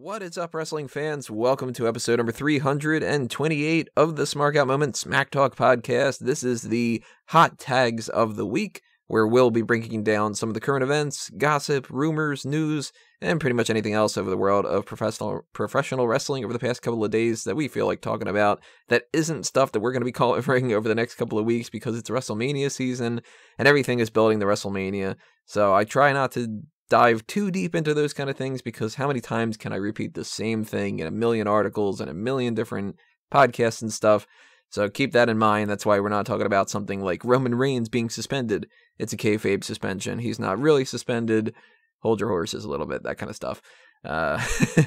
What is up, wrestling fans? Welcome to episode number 328 of the Smark Out Moment Smack Talk podcast. This is the hot tags of the week, where we'll be breaking down some of the current events, gossip, rumors, news, and pretty much anything else over the world of professional wrestling over the past couple of days that we feel like talking about that isn't stuff that we're going to be covering over the next couple of weeks because it's WrestleMania season and everything is building to WrestleMania. So I try not to dive too deep into those kind of things because how many times can I repeat the same thing in a million articles and a million different podcasts and stuff? So keep that in mind. That's why we're not talking about something like Roman Reigns being suspended. It's a kayfabe suspension. He's not really suspended. Hold your horses a little bit, that kind of stuff. I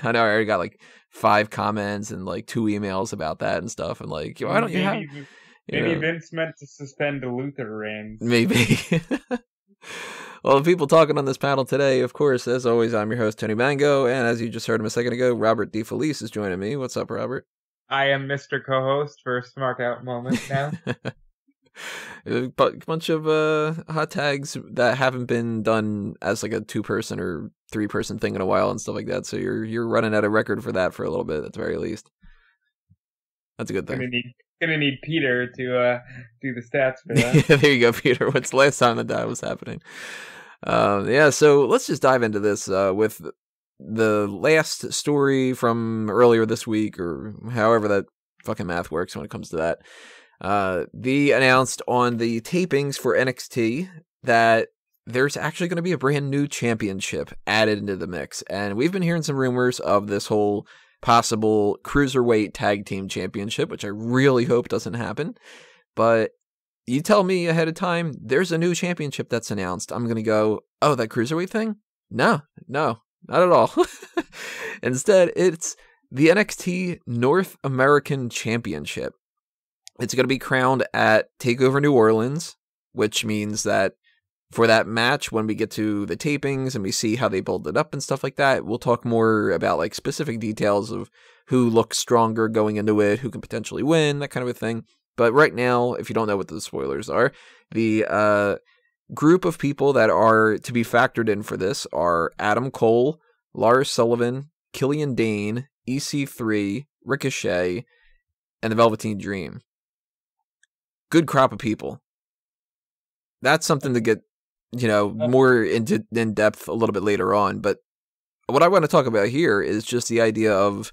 know I already got like 5 comments and like 2 emails about that and stuff. And like, why don't you have... Maybe Vince meant to suspend Luther Reigns. Maybe. Well, the people talking on this panel today, of course, as always, I'm your host, Tony Mango, and as you just heard him a second ago, Robert DeFelice is joining me. What's up, Robert? I am Mr. Co-host for Smark Out Moment now. A bunch of hot tags that haven't been done as like a 2-person or 3-person thing in a while and stuff like that, so you're running at a record for that for a little bit, at the very least. That's a good thing. Gonna need Peter to do the stats for that. Yeah, there you go, Peter. What's the last time that was happening? Yeah, so let's just dive into this with the last story from earlier this week, or however that fucking math works when it comes to that. They announced on the tapings for NXT that there's actually going to be a brand new championship added into the mix, and we've been hearing some rumors of this whole possible cruiserweight tag team championship, which I really hope doesn't happen. But you tell me ahead of time, there's a new championship that's announced. I'm going to go, oh, that cruiserweight thing? No, not at all. Instead, it's the NXT North American Championship. It's going to be crowned at TakeOver New Orleans, which means that for that match, when we get to the tapings and we see how they build it up and stuff like that, we'll talk more about like specific details of who looks stronger going into it, who can potentially win, that kind of a thing. But right now, if you don't know what the spoilers are, the group of people that are to be factored in for this are Adam Cole, Lars Sullivan, Killian Dane, EC3, Ricochet, and the Velveteen Dream. Good crop of people. That's something to get more in depth a little bit later on. But what I want to talk about here is just the idea of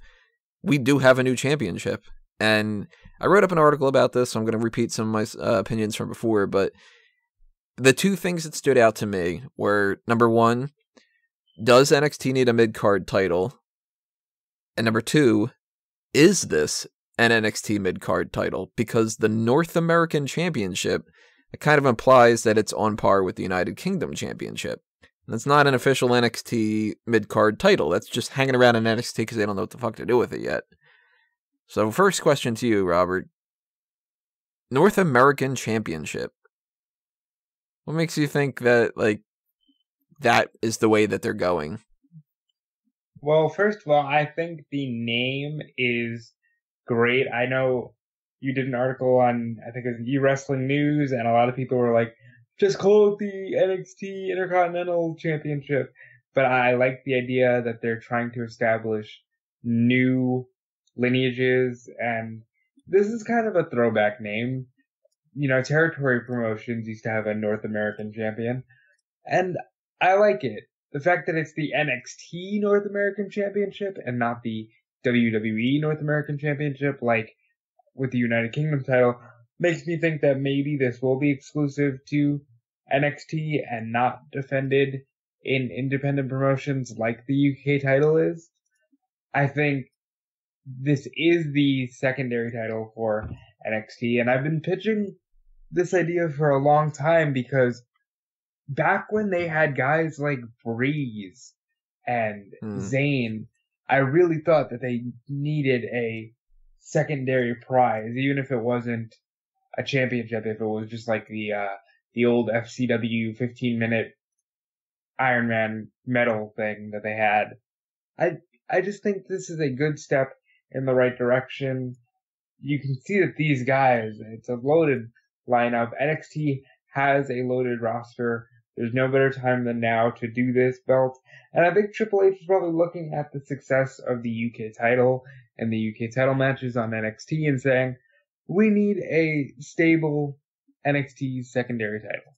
we do have a new championship. And I wrote up an article about this, so I'm going to repeat some of my opinions from before. But the 2 things that stood out to me were, number 1, does NXT need a mid-card title? And number 2, is this an NXT mid-card title? Because the North American Championship, it kind of implies that it's on par with the United Kingdom Championship. And it's not an official NXT mid-card title. That's just hanging around in NXT because they don't know what the fuck to do with it yet. So first question to you, Robert. North American Championship. What makes you think that, like, that is the way that they're going? Well, first of all, I think the name is great. I know you did an article on, I think it was E-Wrestling News, and a lot of people were like, just call it the NXT Intercontinental Championship. But I like the idea that they're trying to establish new lineages, and this is kind of a throwback name. Territory promotions used to have a North American champion, and I like it. The fact that it's the NXT North American Championship and not the WWE North American Championship, like with the United Kingdom title, makes me think that maybe this will be exclusive to NXT and not defended in independent promotions like the UK title is. I think this is the secondary title for NXT, and I've been pitching this idea for a long time because back when they had guys like Breeze and Zayn, I really thought that they needed a secondary prize, even if it wasn't a championship, if it was just like the old FCW 15-minute Iron Man medal thing that they had. I just think this is a good step in the right direction. You can see that these guys, it's a loaded lineup. NXT has a loaded roster There's no better time than now to do this belt. And I think Triple H is probably looking at the success of the UK title and the UK title matches on NXT and saying, we need a stable NXT secondary title.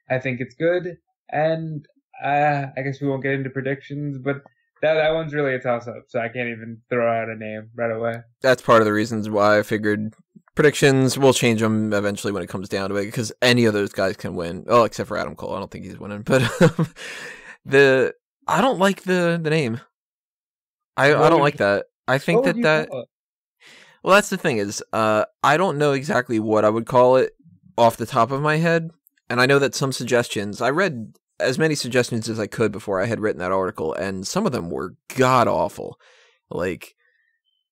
I think it's good, and I guess we won't get into predictions, but that one's really a toss-up, so I can't even throw out a name right away. That's part of the reasons why I figured predictions, we'll change them eventually when it comes down to it, because any of those guys can win. Oh, except for Adam Cole. I don't think he's winning, but I don't like the name. I don't like that. I think that well, that's the thing is, I don't know exactly what I would call it off the top of my head, and I know that some suggestions, I read as many suggestions as I could before I had written that article, and some of them were god-awful. Like,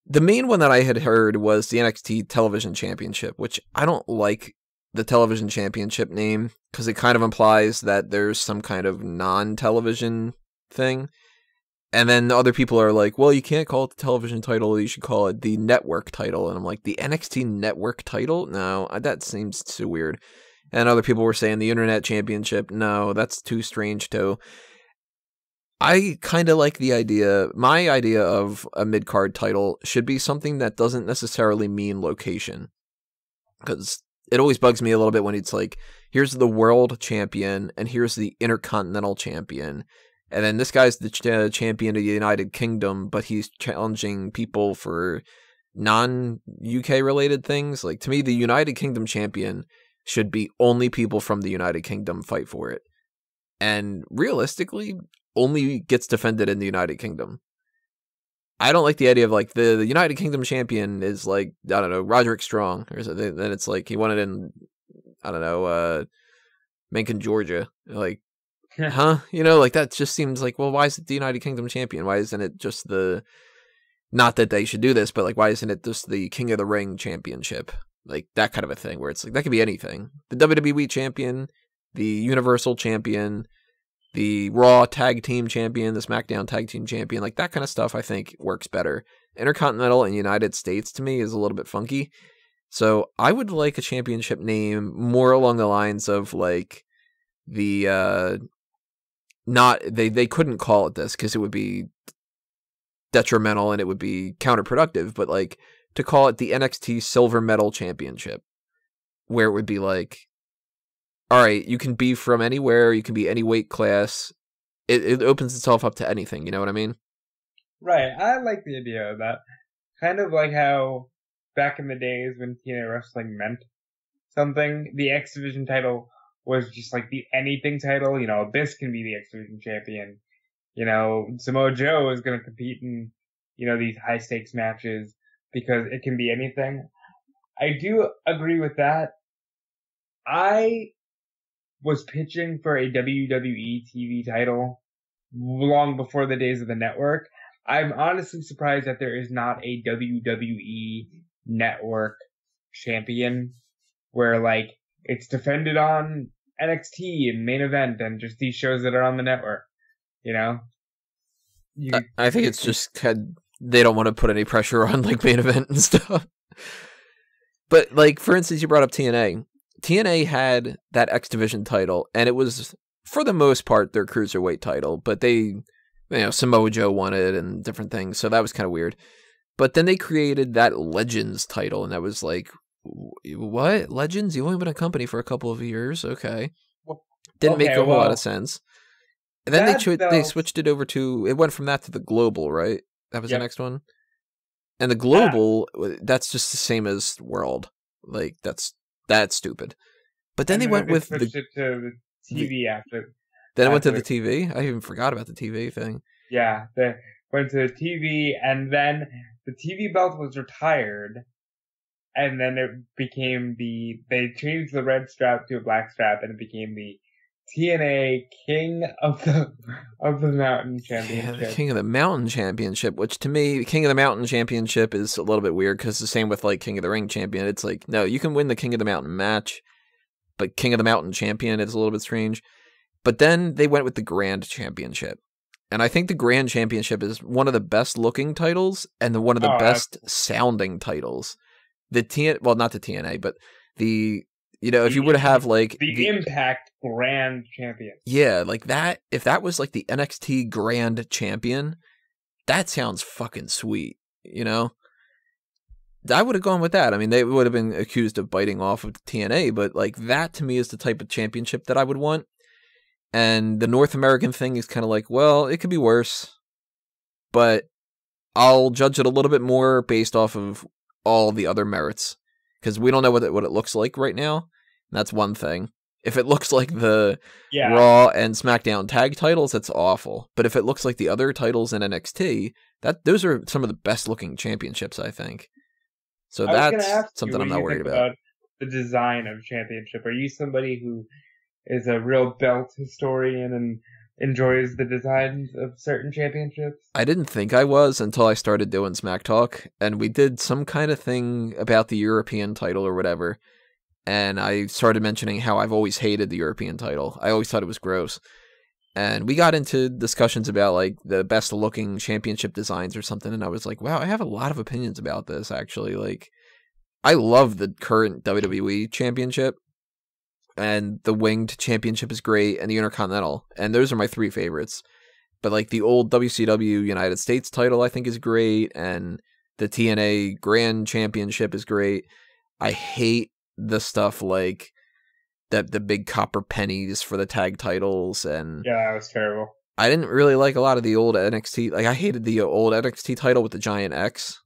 the main one that I had heard was the NXT Television Championship, which I don't like the Television Championship name, because it kind of implies that there's some kind of non-television thing. And then other people are like, well, you can't call it the television title, you should call it the network title. And I'm like, the NXT network title? No, that seems too weird. And other people were saying the Internet Championship. No, that's too strange too. I kind of like the idea. My idea of a mid-card title should be something that doesn't necessarily mean location. Because it always bugs me a little bit when it's like, here's the world champion and here's the Intercontinental champion. And then this guy's the champion of the United Kingdom, but he's challenging people for non-UK related things. Like, to me, the United Kingdom champion should be only people from the United Kingdom fight for it. And realistically, only gets defended in the United Kingdom. I don't like the idea of, like, the United Kingdom champion is, like, I don't know, Roderick Strong. Or something. Then it's like, he won it in, I don't know, Macon, Georgia. Like, huh? You know, like, that just seems like, well, why is it the United Kingdom champion? Why isn't it just the, not that they should do this, but, like, why isn't it just the King of the Ring championship? Like, that kind of a thing, where it's like, that could be anything. The WWE champion, the Universal champion, the Raw tag team champion, the SmackDown tag team champion, like, that kind of stuff I think works better. Intercontinental and United States, to me, is a little bit funky. So I would like a championship name more along the lines of, like, the, not, they couldn't call it this because it would be detrimental and it would be counterproductive, but, like, to call it the NXT Silver Medal Championship, where it would be like, all right, you can be from anywhere, you can be any weight class. It opens itself up to anything, you know what I mean? Right, I like the idea of that. Kind of like how back in the days when TNA Wrestling meant something, the X Division title was just like the anything title. You know, this can be the X Division champion. You know, Samoa Joe is going to compete in, you know, these high stakes matches because it can be anything. I do agree with that. I was pitching for a WWE TV title long before the days of the network. I'm honestly surprised that there is not a WWE network champion where, like, it's defended on NXT and Main Event and just these shows that are on the network, you know? I think it's just they don't want to put any pressure on, like, Main Event and stuff. But, like, for instance, you brought up TNA. TNA had that X Division title, and it was, for the most part, their cruiserweight title, but they, you know, Samoa Joe won it and different things, so that was kind of weird. But then they created that Legends title, and that was like, what? Legends? You've only been a company for a couple of years? Okay. Didn't make a whole lot of sense. And then they switched it over to, it went from that to the Global, right? That was the next one? And the Global, that's just the same as World. Like, that's stupid. But then they went with switched it to the TV after. Then it went to the TV? I even forgot about the TV thing. Yeah, they went to the TV, and then the TV belt was retired, and then it became they changed the red strap to a black strap, and it became the TNA King of the Mountain Championship. Yeah, the King of the Mountain Championship, which to me, King of the Mountain Championship is a little bit weird because the same with, like, King of the Ring Champion. It's like, no, you can win the King of the Mountain match, but King of the Mountain Champion is a little bit strange. But then they went with the Grand Championship. And I think the Grand Championship is one of the best looking titles and one of the best sounding titles. Well, not the TNA, but the You know, if you were to have like the Impact Grand Champion. Yeah, like that. If that was like the NXT Grand Champion, that sounds fucking sweet. You know, I would have gone with that. I mean, they would have been accused of biting off of TNA, but like that to me is the type of championship that I would want. And the North American thing is kind of like, well, it could be worse, but I'll judge it a little bit more based off of all the other merits, because we don't know what it looks like right now. That's one thing. If it looks like the Raw and SmackDown tag titles, that's awful. But if it looks like the other titles in NXT, those are some of the best looking championships, I think. So that's something I'm not worried about. The design of championship. Are you somebody who is a real belt historian and enjoys the designs of certain championships? I didn't think I was until I started doing Smack Talk, and we did some kind of thing about the European title or whatever, and I started mentioning how I've always hated the European title. I always thought it was gross. And we got into discussions about like the best looking championship designs or something, and I was like, wow, I have a lot of opinions about this, actually. Like, I love the current WWE championship, and the winged championship is great, and the Intercontinental, and those are my three favorites. But like the old WCW United States title, I think is great, and the TNA Grand Championship is great. I hate the stuff like the big copper pennies for the tag titles, and yeah, that was terrible. I didn't really like a lot of the old NXT. Like, I hated the old NXT title with the giant X.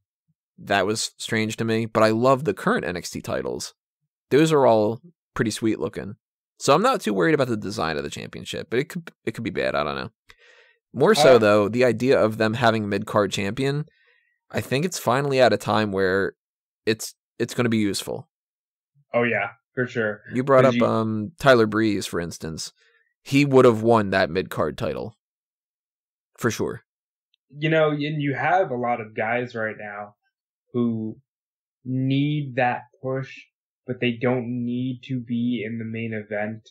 That was strange to me, but I love the current NXT titles. Those are all pretty sweet looking. So I'm not too worried about the design of the championship, but it could be bad. I don't know. More so though, the idea of them having mid-card champion, I think it's finally at a time where it's going to be useful. Oh yeah, for sure. You brought up Tyler Breeze, for instance. He would have won that mid-card title. For sure. You know, and you have a lot of guys right now who need that push, but they don't need to be in the main event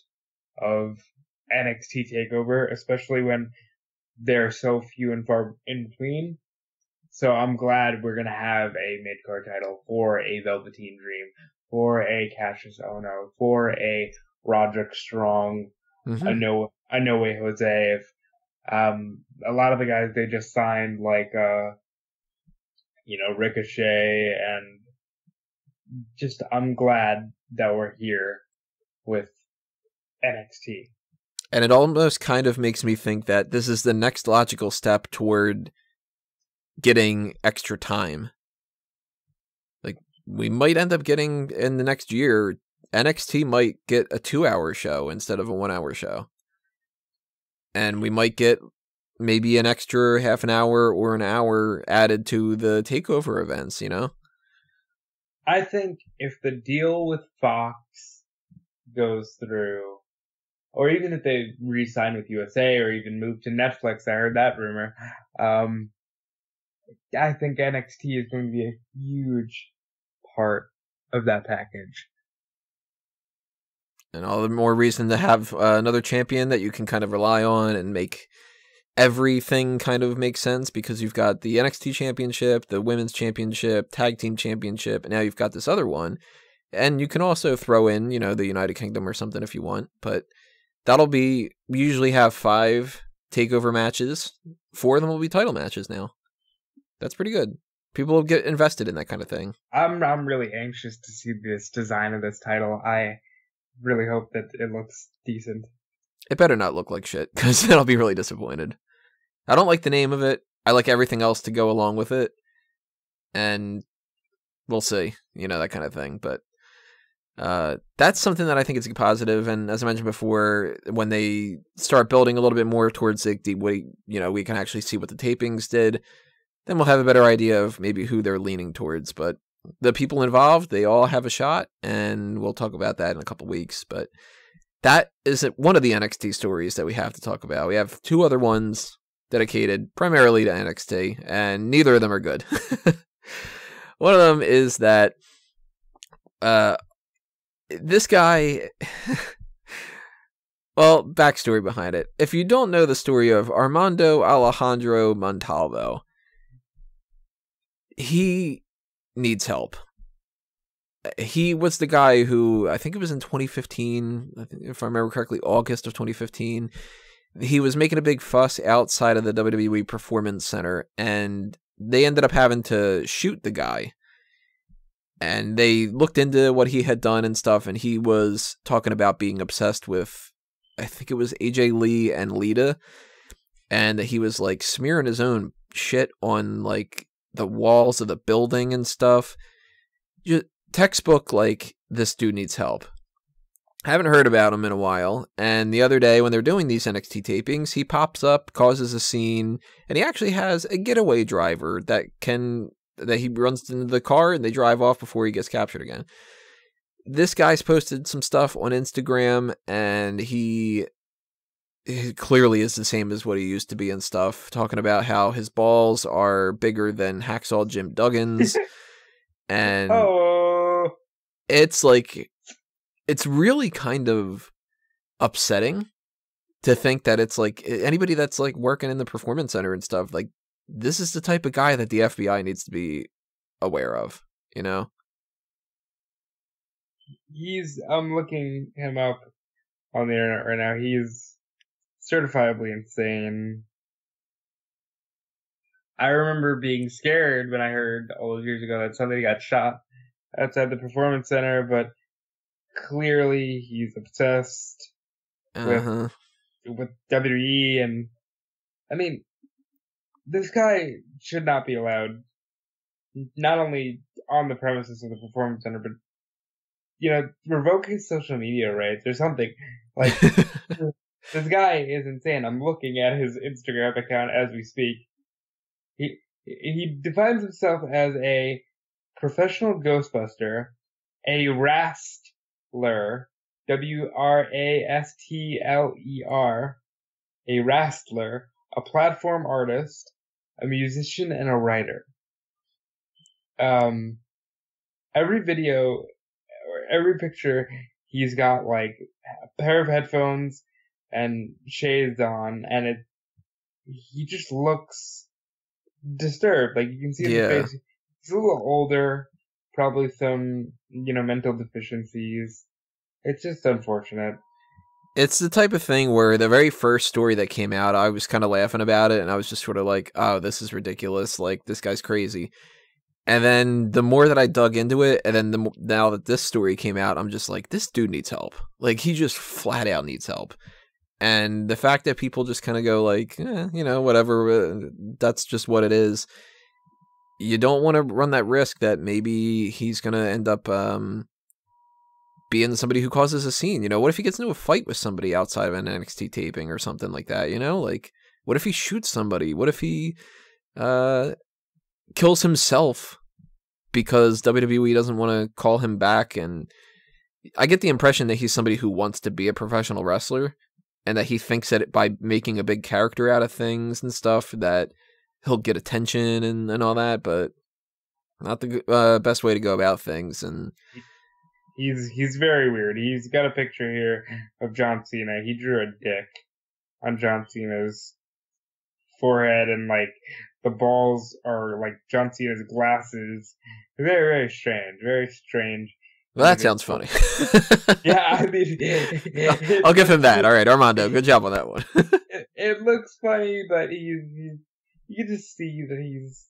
of NXT TakeOver, especially when they're so few and far in between. So I'm glad we're going to have a mid-card title for a Velveteen Dream, for a Cassius Ohno, for a Roderick Strong, a No Way Jose. A lot of the guys they just signed, like, Ricochet, and just I'm glad that we're here with NXT. And it almost kind of makes me think that this is the next logical step toward getting extra time. Like, we might end up getting, in the next year, NXT might get a 2-hour show instead of a 1-hour show. And we might get maybe an extra half an hour or an hour added to the TakeOver events, you know? I think if the deal with Fox goes through, or even if they re-sign with USA or even move to Netflix, I heard that rumor, I think NXT is going to be a huge part of that package. And all the more reason to have another champion that you can kind of rely on and make everything kind of make sense, because you've got the NXT Championship, the Women's Championship, Tag Team Championship, and now you've got this other one. And you can also throw in, the United Kingdom or something if you want, but we usually have 5 TakeOver matches. 4 of them will be title matches now. That's pretty good. People will get invested in that kind of thing. I'm really anxious to see this design of this title. I really hope that it looks decent. It better not look like shit, because then I'll be really disappointed. I don't like the name of it. I like everything else to go along with it. And we'll see, that kind of thing. But that's something that I think is a positive. And as I mentioned before, when they start building a little bit more towards we can actually see what the tapings did, then we'll have a better idea of maybe who they're leaning towards. But the people involved, they all have a shot, and we'll talk about that in a couple weeks. But that is one of the NXT stories that we have to talk about. We have 2 other ones dedicated primarily to NXT, and neither of them are good. One of them is that this guy... Well, backstory behind it. If you don't know the story of Armando Alejandro Montalvo, he needs help. he was the guy who, I think it was in 2015, if I remember correctly, August of 2015, he was making a big fuss outside of the WWE Performance Center, and they ended up having to shoot the guy. And they looked into what he had done and stuff, and he was talking about being obsessed with, I think it was AJ Lee and Lita, and that he was like smearing his own shit on like the walls of the building and stuff. Just textbook, like, this dude needs help. I haven't heard about him in a while, and the other day when they're doing these NXT tapings, he pops up, causes a scene, and he actually has a getaway driver that he runs into the car and they drive off before he gets captured again. This guy's posted some stuff on Instagram, and he clearly is the same as what he used to be and stuff, talking about how his balls are bigger than Hacksaw Jim Duggan's. And it's like, it's really kind of upsetting to think that it's like anybody that's like working in the performance center and stuff, like, this is the type of guy that the FBI needs to be aware of, you know? I'm looking him up on the internet right now. He's certifiably insane. I remember being scared when I heard all those years ago that somebody got shot outside the performance center, but clearly he's obsessed with WWE, and I mean, this guy should not be allowed, not only on the premises of the performance center, but, you know, revoke his social media rights or something. Like, this guy is insane. I'm looking at his Instagram account as we speak. He defines himself as a professional Ghostbuster, a wrestler, WRASTLER, a wrestler, a platform artist, a musician, and a writer. Every video, or every picture, he's got like a pair of headphones and shades on, and he just looks disturbed. Like, you can see his face. He's a little older, probably some, you know, mental deficiencies. It's just unfortunate. It's the type of thing where the very first story that came out, I was kind of laughing about it, and I was just sort of like, oh, this is ridiculous. Like, this guy's crazy. And then the more that I dug into it, and then now that this story came out, I'm just like, this dude needs help. Like, he just flat out needs help. And the fact that people just kind of go like, you know, whatever, that's just what it is. You don't want to run that risk that maybe he's going to end up being somebody who causes a scene. You know, what if he gets into a fight with somebody outside of an NXT taping or something like that? You know, like, what if he shoots somebody? What if he kills himself because WWE doesn't want to call him back? And I get the impression that he's somebody who wants to be a professional wrestler, and that he thinks that by making a big character out of things and stuff that he'll get attention and all that, but not the best way to go about things. And he's very weird. He's got a picture here of John Cena. He drew a dick on John Cena's forehead, and like the balls are like John Cena's glasses. Very, very strange. Very strange. Well, that sounds funny. Yeah, I mean, I'll give him that. All right, Armando, good job on that one. It looks funny, but you can just see that he's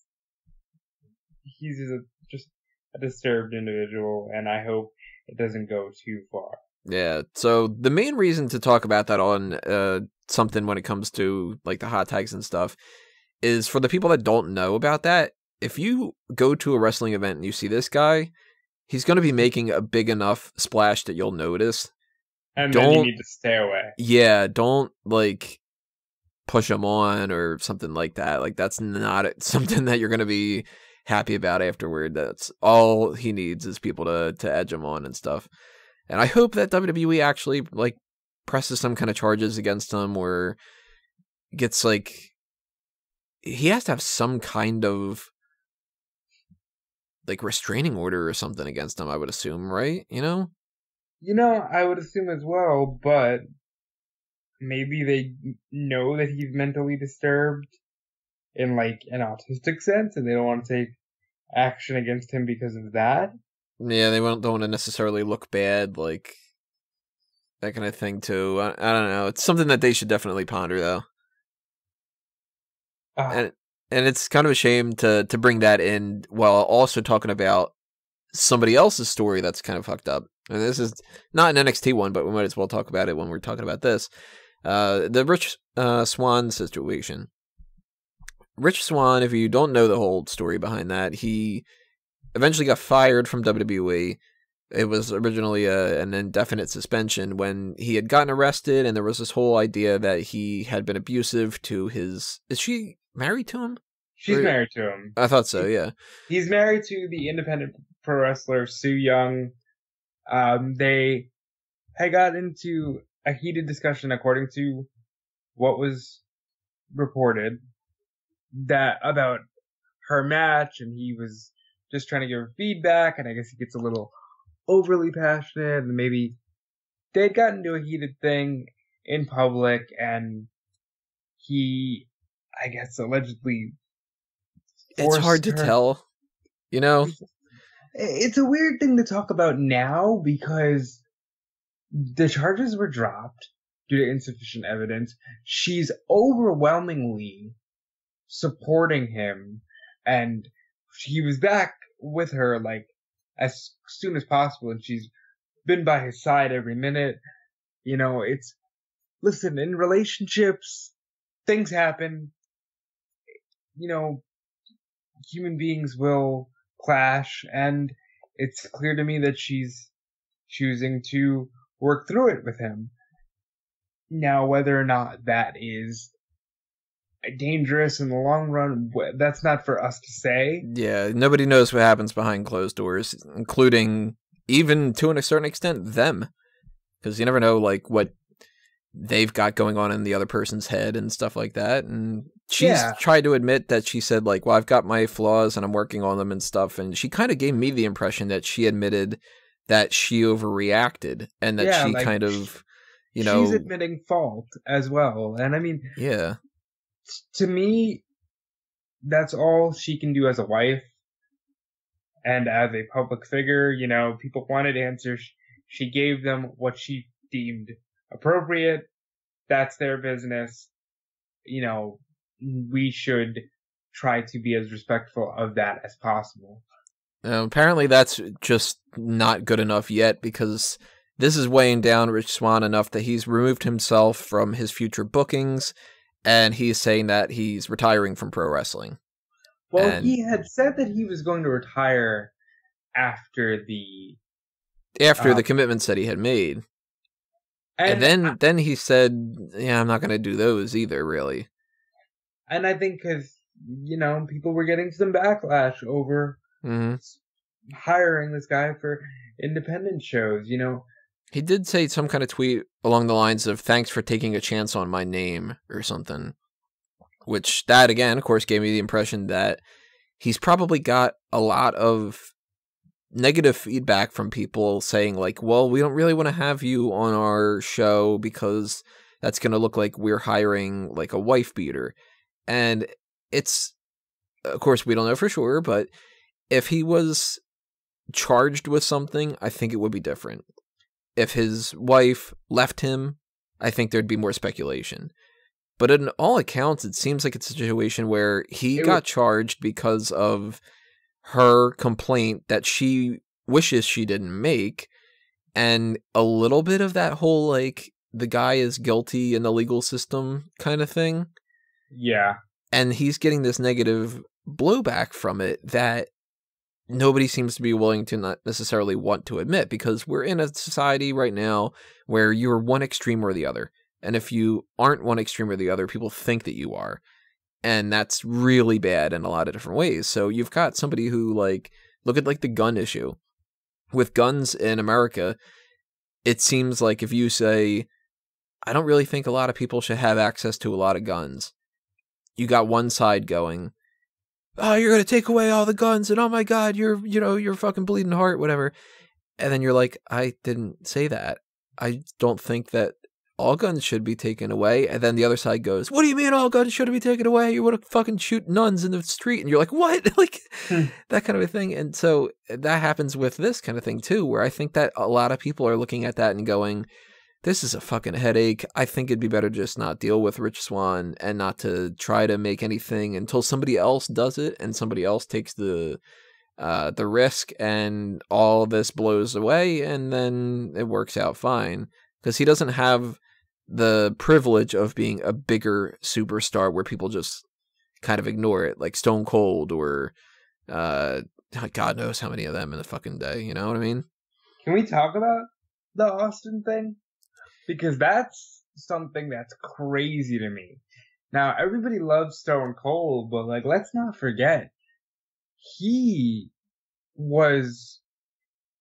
just a disturbed individual, and I hope it doesn't go too far. Yeah. So the main reason to talk about that on something when it comes to like the hot tags and stuff is for the people that don't know about that. If you go to a wrestling event and you see this guy, he's going to be making a big enough splash that you'll notice. And then you need to stay away. Yeah, don't, like, push him on or something like that. Like, that's not something that you're going to be happy about afterward. That's all he needs is people to edge him on and stuff. And I hope that WWE actually, like, presses some kind of charges against him, or gets, like, he has to have some kind of, like, restraining order or something against him, I would assume, right? You know? You know, I would assume as well, but maybe they know that he's mentally disturbed in, like, an autistic sense, and they don't want to take action against him because of that. Yeah, they don't want to necessarily look bad, like that kind of thing too. I don't know. It's something that they should definitely ponder though. Uh, And it's kind of a shame to bring that in while also talking about somebody else's story that's kind of fucked up. And this is not an NXT one, but we might as well talk about it when we're talking about this. The Rich Swann situation. Rich Swann, if you don't know the whole story behind that, he eventually got fired from WWE. It was originally an indefinite suspension when he had gotten arrested, and there was this whole idea that he had been abusive to his... Is she married to him? She's married to him. I thought so, yeah. He's married to the independent pro wrestler Su Yung. They had got into a heated discussion, according to what was reported, that about her match, and he was just trying to give her feedback, and I guess he gets a little overly passionate, and maybe they'd gotten into a heated thing in public, and he, I guess, allegedly It's hard to tell, you know? It's a weird thing to talk about now because the charges were dropped due to insufficient evidence. She's overwhelmingly supporting him, and he was back with her like as soon as possible, and she's been by his side every minute. You know, listen, in relationships, things happen. You know, human beings will clash, and it's clear to me that she's choosing to work through it with him. Now, whether or not that is dangerous in the long run, that's not for us to say. Yeah, nobody knows what happens behind closed doors, including, even to a certain extent, them. Because you never know, like, what they've got going on in the other person's head and stuff like that. And she's tried to admit that she said, like, well, I've got my flaws and I'm working on them and stuff. And she kind of gave me the impression that she admitted that she overreacted and that she kind of, you know... She's admitting fault as well. And I mean... Yeah. To me, that's all she can do as a wife and as a public figure. You know, people wanted answers. She gave them what she deemed appropriate. That's their business. You know, we should try to be as respectful of that as possible. Apparently that's just not good enough yet, because this is weighing down Rich Swann enough that he's removed himself from his future bookings, and he's saying that he's retiring from pro wrestling. Well, he had said that he was going to retire after the commitments that he had made. And then he said, yeah, I'm not going to do those either, really. And I think because, you know, people were getting some backlash over hiring this guy for independent shows, you know. He did say some kind of tweet along the lines of, thanks for taking a chance on my name, or something. Which, that, again, of course, gave me the impression that he's probably got a lot of negative feedback from people saying, like, well, we don't really want to have you on our show because that's going to look like we're hiring, like, a wife beater. And it's, of course, we don't know for sure, but if he was charged with something, I think it would be different. If his wife left him, I think there'd be more speculation. But in all accounts, it seems like it's a situation where he got charged because of her complaint that she wishes she didn't make, and a little bit of that whole, like, the guy is guilty in the legal system kind of thing. Yeah. And he's getting this negative blowback from it that nobody seems to be willing to not necessarily want to admit, because we're in a society right now where you're one extreme or the other. And if you aren't one extreme or the other, people think that you are. And that's really bad in a lot of different ways. So you've got somebody who, like, look at, like, the gun issue. With guns in America, it seems like if you say, I don't really think a lot of people should have access to a lot of guns, you got one side going, oh, you're going to take away all the guns, and oh my God, you're fucking bleeding heart, whatever. And then you're like, I didn't say that. I don't think that all guns should be taken away. And then the other side goes, what do you mean all guns should be taken away? You want to fucking shoot nuns in the street. And you're like, what? Like that kind of a thing. And so that happens with this kind of thing too, where I think that a lot of people are looking at that and going, this is a fucking headache. I think it'd be better to just not deal with Rich Swann and not to try to make anything until somebody else does it and somebody else takes the risk and all this blows away and then it works out fine. Because he doesn't have the privilege of being a bigger superstar where people just kind of ignore it, like Stone Cold or God knows how many of them in the fucking day. You know what I mean? Can we talk about the Austin thing? Because that's something that's crazy to me. Now, everybody loves Stone Cold, but, like, let's not forget, he was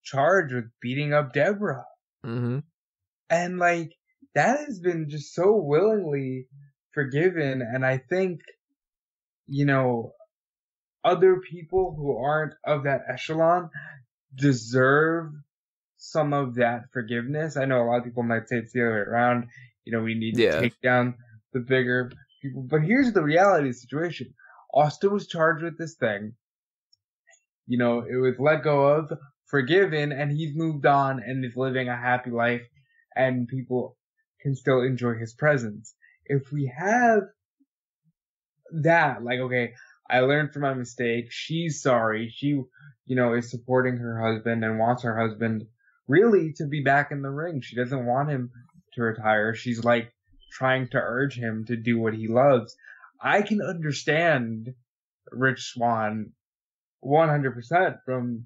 charged with beating up Deborah. Mm-hmm. And, like, that has been just so willingly forgiven. And I think, you know, other people who aren't of that echelon deserve some of that forgiveness. I know a lot of people might say it's the other way around. You know, we need to take down the bigger people. But here's the reality of the situation. Austin was charged with this thing. You know, it was let go of, forgiven, and he's moved on and is living a happy life, and people can still enjoy his presence. If we have that, like, okay, I learned from my mistake, she's sorry, she, you know, is supporting her husband and wants her husband really to be back in the ring. She doesn't want him to retire. She's like trying to urge him to do what he loves. I can understand Rich Swann 100% from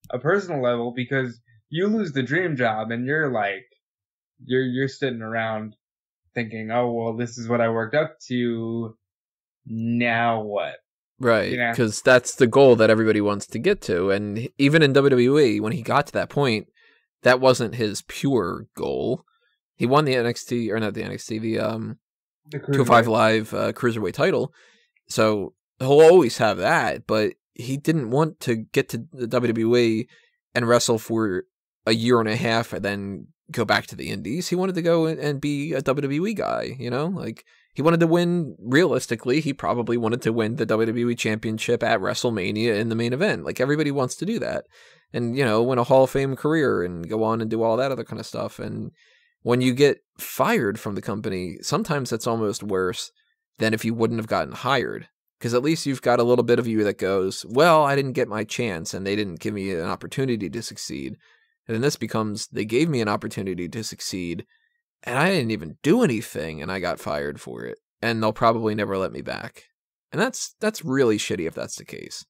a personal level, because you lose the dream job and you're like, you're sitting around thinking, oh, well, this is what I worked up to. Now what? Right, because that's the goal that everybody wants to get to. And even in WWE, when he got to that point, that wasn't his pure goal. He won the NXT, or not the NXT, the 205 Live Cruiserweight title. So he'll always have that, but he didn't want to get to the WWE and wrestle for a year and a half and then go back to the Indies. He wanted to go and be a WWE guy, you know? Like, he wanted to win, realistically, he probably wanted to win the WWE Championship at WrestleMania in the main event. Like, everybody wants to do that. And, you know, win a Hall of Fame career and go on and do all that other kind of stuff. And when you get fired from the company, sometimes that's almost worse than if you wouldn't have gotten hired. Because at least you've got a little bit of you that goes, well, I didn't get my chance and they didn't give me an opportunity to succeed. And then this becomes, they gave me an opportunity to succeed and I didn't even do anything and I got fired for it. And they'll probably never let me back. And that's really shitty if that's the case.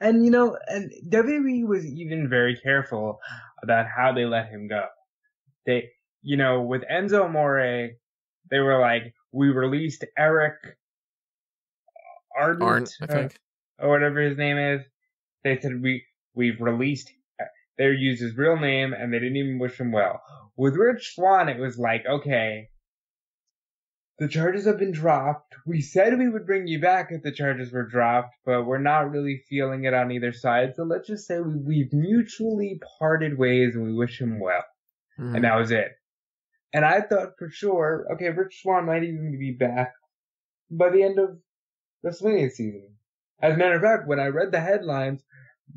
And, you know, and WWE was even very careful about how they let him go. They, you know, with Enzo Amore, they were like, we released Eric Arndt, I think. Or whatever his name is. They said, we've released, they used his real name and they didn't even wish him well. With Rich Swann, it was like, okay, the charges have been dropped. We said we would bring you back if the charges were dropped, but we're not really feeling it on either side. So let's just say we've mutually parted ways and we wish him well. Mm-hmm. And that was it. And I thought for sure, okay, Rich Swann might even be back by the end of WrestleMania season. As a matter of fact, when I read the headlines,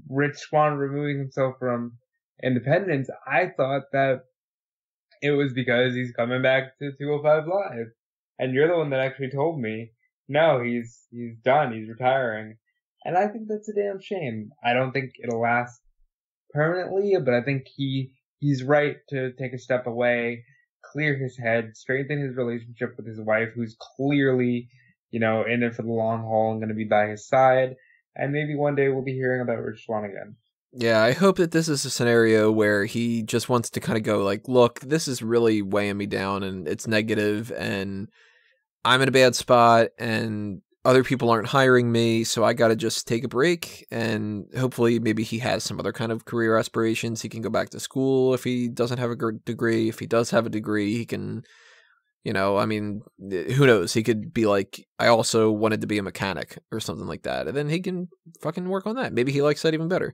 Rich Swann removing himself from Independence, I thought that it was because he's coming back to 205 Live. And you're the one that actually told me, no, he's done, he's retiring. And I think that's a damn shame. I don't think it'll last permanently, but I think he's right to take a step away, clear his head, strengthen his relationship with his wife, who's clearly, you know, in it for the long haul and going to be by his side. And maybe one day we'll be hearing about Rich Swann again. Yeah, I hope that this is a scenario where he just wants to kind of go like, look, this is really weighing me down and it's negative and I'm in a bad spot and other people aren't hiring me, so I got to just take a break. And hopefully maybe he has some other kind of career aspirations. He can go back to school if he doesn't have a degree. If he does have a degree, he can, you know, I mean, who knows? He could be like, I also wanted to be a mechanic or something like that. And then he can fucking work on that. Maybe he likes that even better.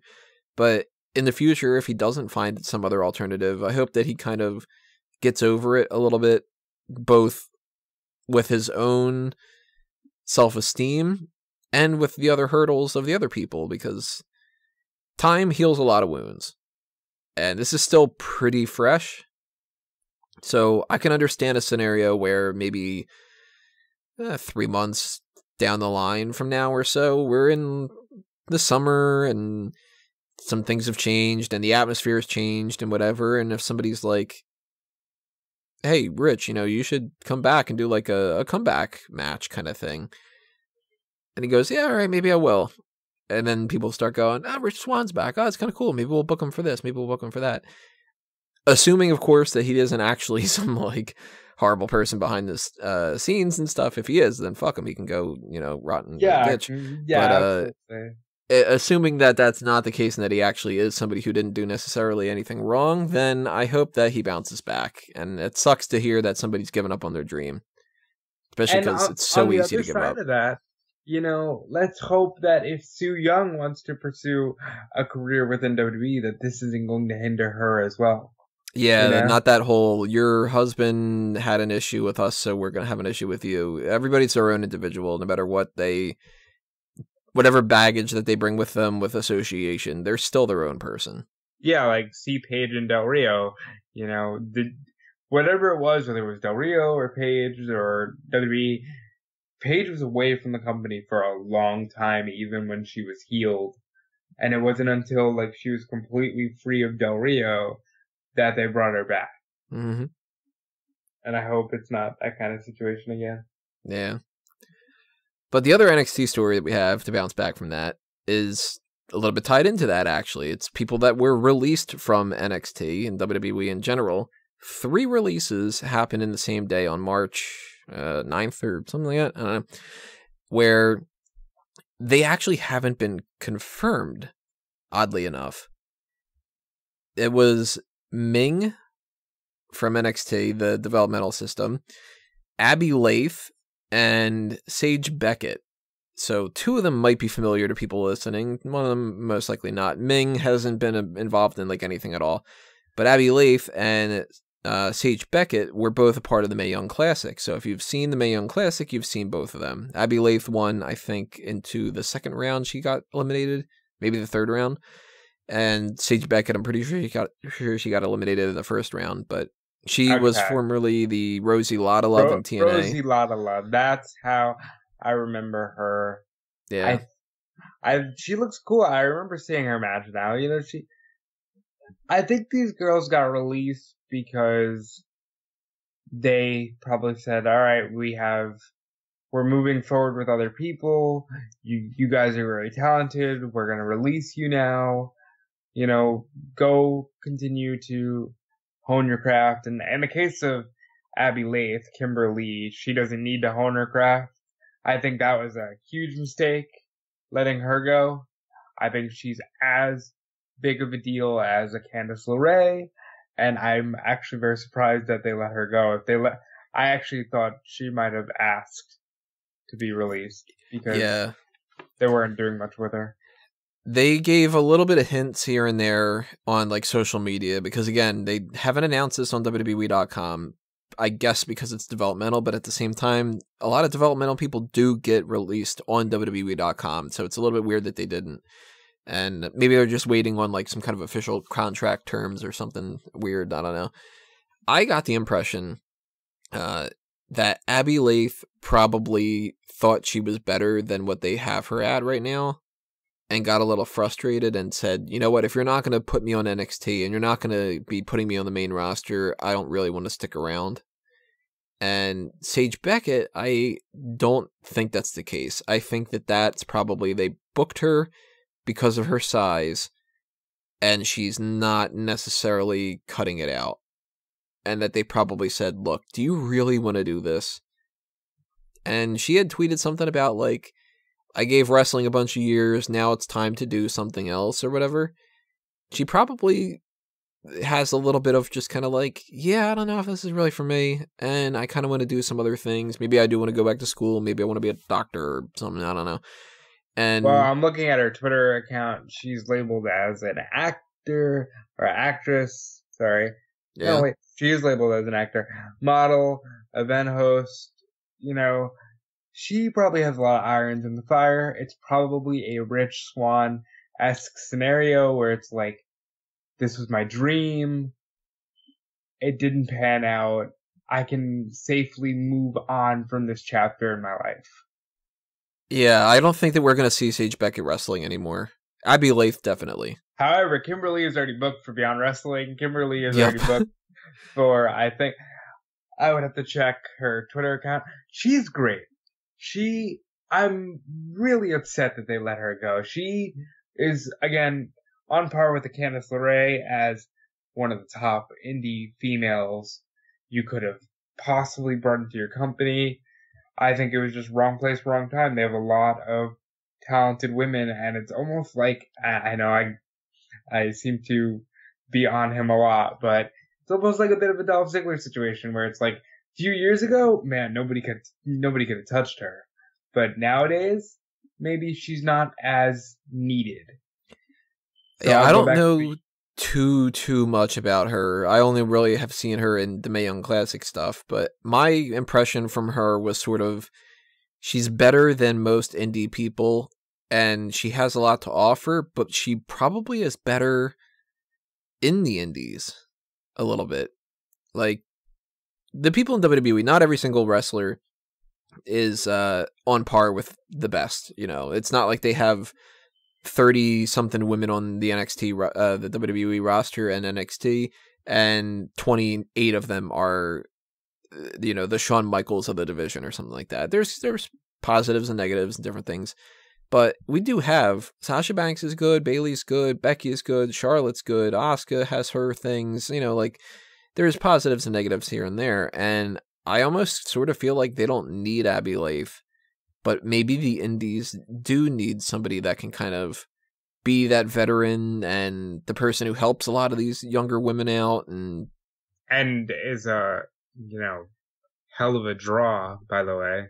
But in the future, if he doesn't find some other alternative, I hope that he kind of gets over it a little bit, both with his own self-esteem and with the other hurdles of the other people, because time heals a lot of wounds. And this is still pretty fresh. So I can understand a scenario where maybe 3 months down the line from now or so, we're in the summer and some things have changed and the atmosphere has changed and whatever. And if somebody's like, hey, Rich, you should come back and do like a comeback match kind of thing. And he goes, yeah, all right, maybe I will. And then people start going, Rich Swann's back. Oh, it's kind of cool. Maybe we'll book him for this. Maybe we'll book him for that. Assuming, of course, that he isn't actually some like horrible person behind the scenes and stuff. If he is, then fuck him. He can go, rot in the ditch. Yeah, but assuming that that's not the case and that he actually is somebody who didn't do necessarily anything wrong, then I hope that he bounces back. And it sucks to hear that somebody's given up on their dream, especially because it's so easy to give up. Of that, let's hope that if Su Yung wants to pursue a career within WWE, that this isn't going to hinder her as well. Yeah, not that whole, your husband had an issue with us, so we're going to have an issue with you. Everybody's their own individual, no matter whatever baggage that they bring with them with association, they're still their own person. Yeah, like see Paige and Del Rio, whatever it was, whether it was Del Rio or Paige or WWE, Paige was away from the company for a long time, even when she was healed. And it wasn't until she was completely free of Del Rio that they brought her back. Mm-hmm. And I hope it's not that kind of situation again. Yeah. But the other NXT story that we have to bounce back from that is a little bit tied into that, actually. It's people that were released from NXT and WWE in general. 3 releases happened in the same day on March 9th or something like that. I don't know. Where they actually haven't been confirmed, oddly enough. It was Ming from NXT, the developmental system, Abbey Laith, and Sage Beckett. So 2 of them might be familiar to people listening. One of them most likely not. Ming hasn't been involved in anything at all. But Abbey Laith and Sage Beckett were both a part of the Mae Young Classic. So if you've seen the Mae Young Classic, you've seen both of them. Abbey Laith won, I think, into the 2nd round. She got eliminated. Maybe the 3rd round. And Sage Beckett, I'm pretty sure she got eliminated in the 1st round, but she was formerly the Rosie Lotta Love in TNA. Rosie Lotta Love. That's how I remember her. Yeah. She looks cool. I remember seeing her match now. I think these girls got released because they probably said, all right, we're moving forward with other people. You guys are very talented. We're going to release you now. Go continue to hone your craft. And in the case of Abbey Laith, Kimberly, she doesn't need to hone her craft. I think that was a huge mistake, letting her go. I think she's as big of a deal as a Candice LeRae, and I'm actually very surprised that they let her go. I actually thought she might have asked to be released because they weren't doing much with her. They gave a little bit of hints here and there on social media because, again, they haven't announced this on WWE.com, I guess because it's developmental, but at the same time, a lot of developmental people do get released on WWE.com, so it's a little bit weird that they didn't. And maybe they're just waiting on some kind of official contract terms or something weird, I don't know. I got the impression that Abbey Laith probably thought she was better than what they have her at right now, and got a little frustrated and said, you know what, if you're not going to put me on NXT and you're not going to be putting me on the main roster, I don't really want to stick around. And Sage Beckett, I don't think that's the case. I think that's probably, they booked her because of her size, and she's not necessarily cutting it out. And that they probably said, look, do you really want to do this? And she had tweeted something about, I gave wrestling a bunch of years, now it's time to do something else or whatever. She probably has a little bit of just kind of yeah, I don't know if this is really for me, and I kind of want to do some other things. Maybe I do want to go back to school, maybe I want to be a doctor or something, I don't know. And well, I'm looking at her Twitter account. She's labeled as an actor or actress. Sorry. No, Yeah. wait. She is labeled as an actor. Model, event host, you know, she probably has a lot of irons in the fire. It's probably a Rich Swann-esque scenario where it's like, this was my dream. It didn't pan out. I can safely move on from this chapter in my life. Yeah, I don't think that we're going to see Sage Beckett wrestling anymore. Abbey Laith, definitely. However, Kimberly is already booked for Beyond Wrestling. Kimberly is Yep. already booked for, I think, I would have to check her Twitter account. She's great. I'm really upset that they let her go. She is, again, on par with the Candice LeRae as one of the top indie females you could have possibly brought into your company. I think it was just wrong place, wrong time. They have a lot of talented women, and it's almost like, I know I seem to be on him a lot, but it's almost like a bit of a Dolph Ziggler situation where it's like, a few years ago, man, nobody could have touched her. But nowadays, maybe she's not as needed. So yeah, I'll I go don't back know too much about her. I only really have seen her in the Mae Young Classic stuff, but my impression from her was sort of, she's better than most indie people, and she has a lot to offer, but she probably is better in the indies a little bit. Like, the people in WWE, not every single wrestler is on par with the best. You know, it's not like they have 30-something women on the NXT, the WWE roster and NXT, and 28 of them are, the Shawn Michaels of the division or something like that. There's positives and negatives and different things. But we do have Sasha Banks is good, Bayley's good, Becky is good, Charlotte's good, Asuka has her things, like there's positives and negatives here and there. And I almost sort of feel like they don't need Abbey Laith, but maybe the indies do need somebody that can kind of be that veteran and the person who helps a lot of these younger women out and is a, hell of a draw, by the way.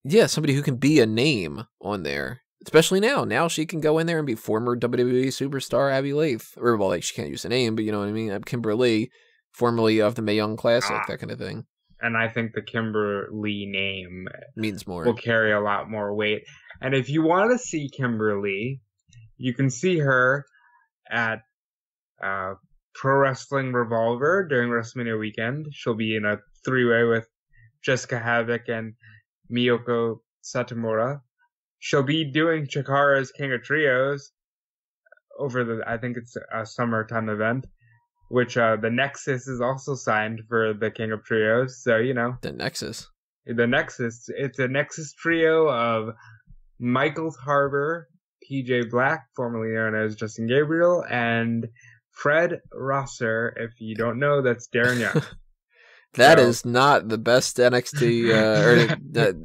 Yeah, somebody who can be a name on there. Especially now. Now she can go in there and be former WWE superstar Abbey Laith. Or, well, like, she can't use the name, but you know what I mean? Kimberly, formerly of the Mae Young Classic, that kind of thing. And I think the Kimberly name means more. Will carry a lot more weight. And if you want to see Kimberly, you can see her at Pro Wrestling Revolver during WrestleMania weekend. She'll be in a three-way with Jessica Havoc and Miyoko Satomura. She'll be doing Chikara's King of Trios over I think it's a summertime event, which the Nexus is also signed for the King of Trios. So, The Nexus? The Nexus. It's a Nexus trio of Michael Tarver, PJ Black, formerly known as Justin Gabriel, and Fred Rosser. If you don't know, that's Darren Young. That is not the best NXT or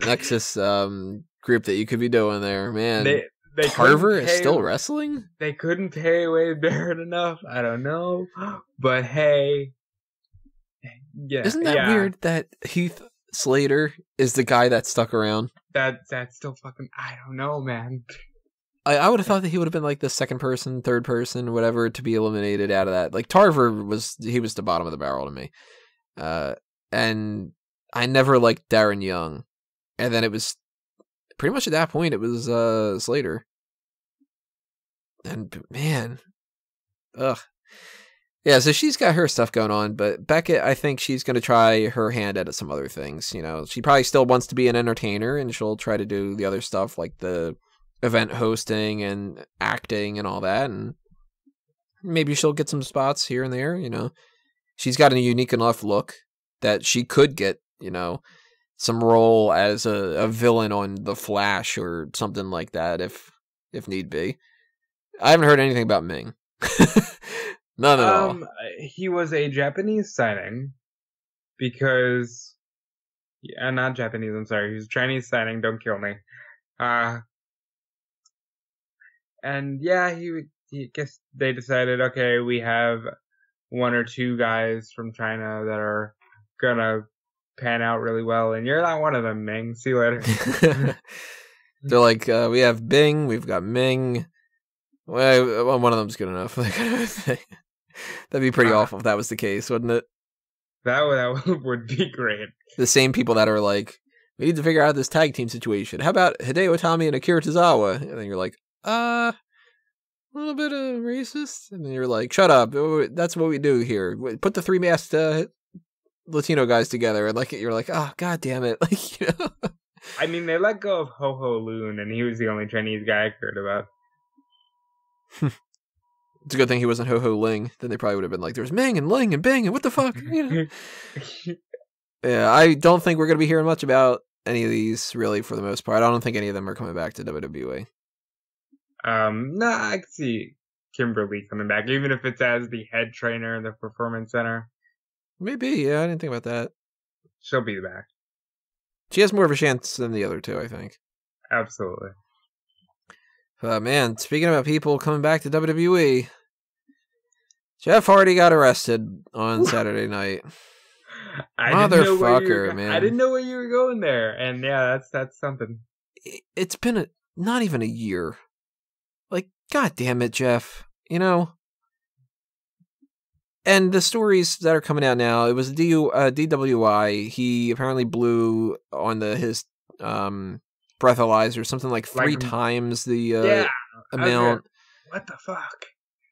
Nexus group that you could be doing there, man. They Tarver is still wrestling? They couldn't pay Wade Barrett enough. I don't know. But hey. Yeah, isn't that weird that Heath Slater is the guy that stuck around? That's still fucking, I don't know, man. I would have thought that he would have been like the second person, third person, whatever, to be eliminated out of that. Like Tarver was the bottom of the barrel to me. And I never liked Darren Young. And then it was pretty much at that point, it was Slater. And man, ugh. Yeah, so she's got her stuff going on, but Beckett, I think she's going to try her hand at some other things. She probably still wants to be an entertainer, and she'll try to do the other stuff like the event hosting and acting and all that. And maybe she'll get some spots here and there. She's got a unique enough look that she could get, some role as a villain on The Flash or something like that if need be. I haven't heard anything about Ming. None at all. He was a Japanese signing because, not Japanese, I'm sorry. He was a Chinese signing, don't kill me. And yeah, he guess they decided, okay, we have one or two guys from China that are gonna pan out really well, and you're not one of them, Ming. See you later. They're like, we have Bing, we've got Ming. Well, one of them's good enough. That'd be pretty awful if that was the case, wouldn't it? That would be great. The same people that are like, we need to figure out this tag team situation. How about Hideo Itami and Akira Tozawa? And then you're like, a little bit of racist. And then you're like, shut up. That's what we do here. Put the three masked Latino guys together. And like, you're like, oh, God damn it. Like, you know? I mean, they let go of Ho Ho Loon, and he was the only Chinese guy I cared about. It's a good thing he wasn't Ho Ho Ling. Then they probably would have been like, there's Ming and Ling and Bing and what the fuck? You know? Yeah, I don't think we're going to be hearing much about any of these, really, for the most part. I don't think any of them are coming back to WWE. No, I can see Kimberly coming back, even if it's as the head trainer in the Performance Center. Maybe, yeah, I didn't think about that. She'll be back. She has more of a chance than the other two, I think. Absolutely. Man, speaking about people coming back to WWE, Jeff Hardy got arrested on Saturday night. Motherfucker, man. I didn't know where you were going there. And yeah, that's something. It's been not even a year. Like, God damn it, Jeff. You know? And the stories that are coming out now, it was a DWI. He apparently blew on his breathalyzer, something like three times the amount. What the fuck?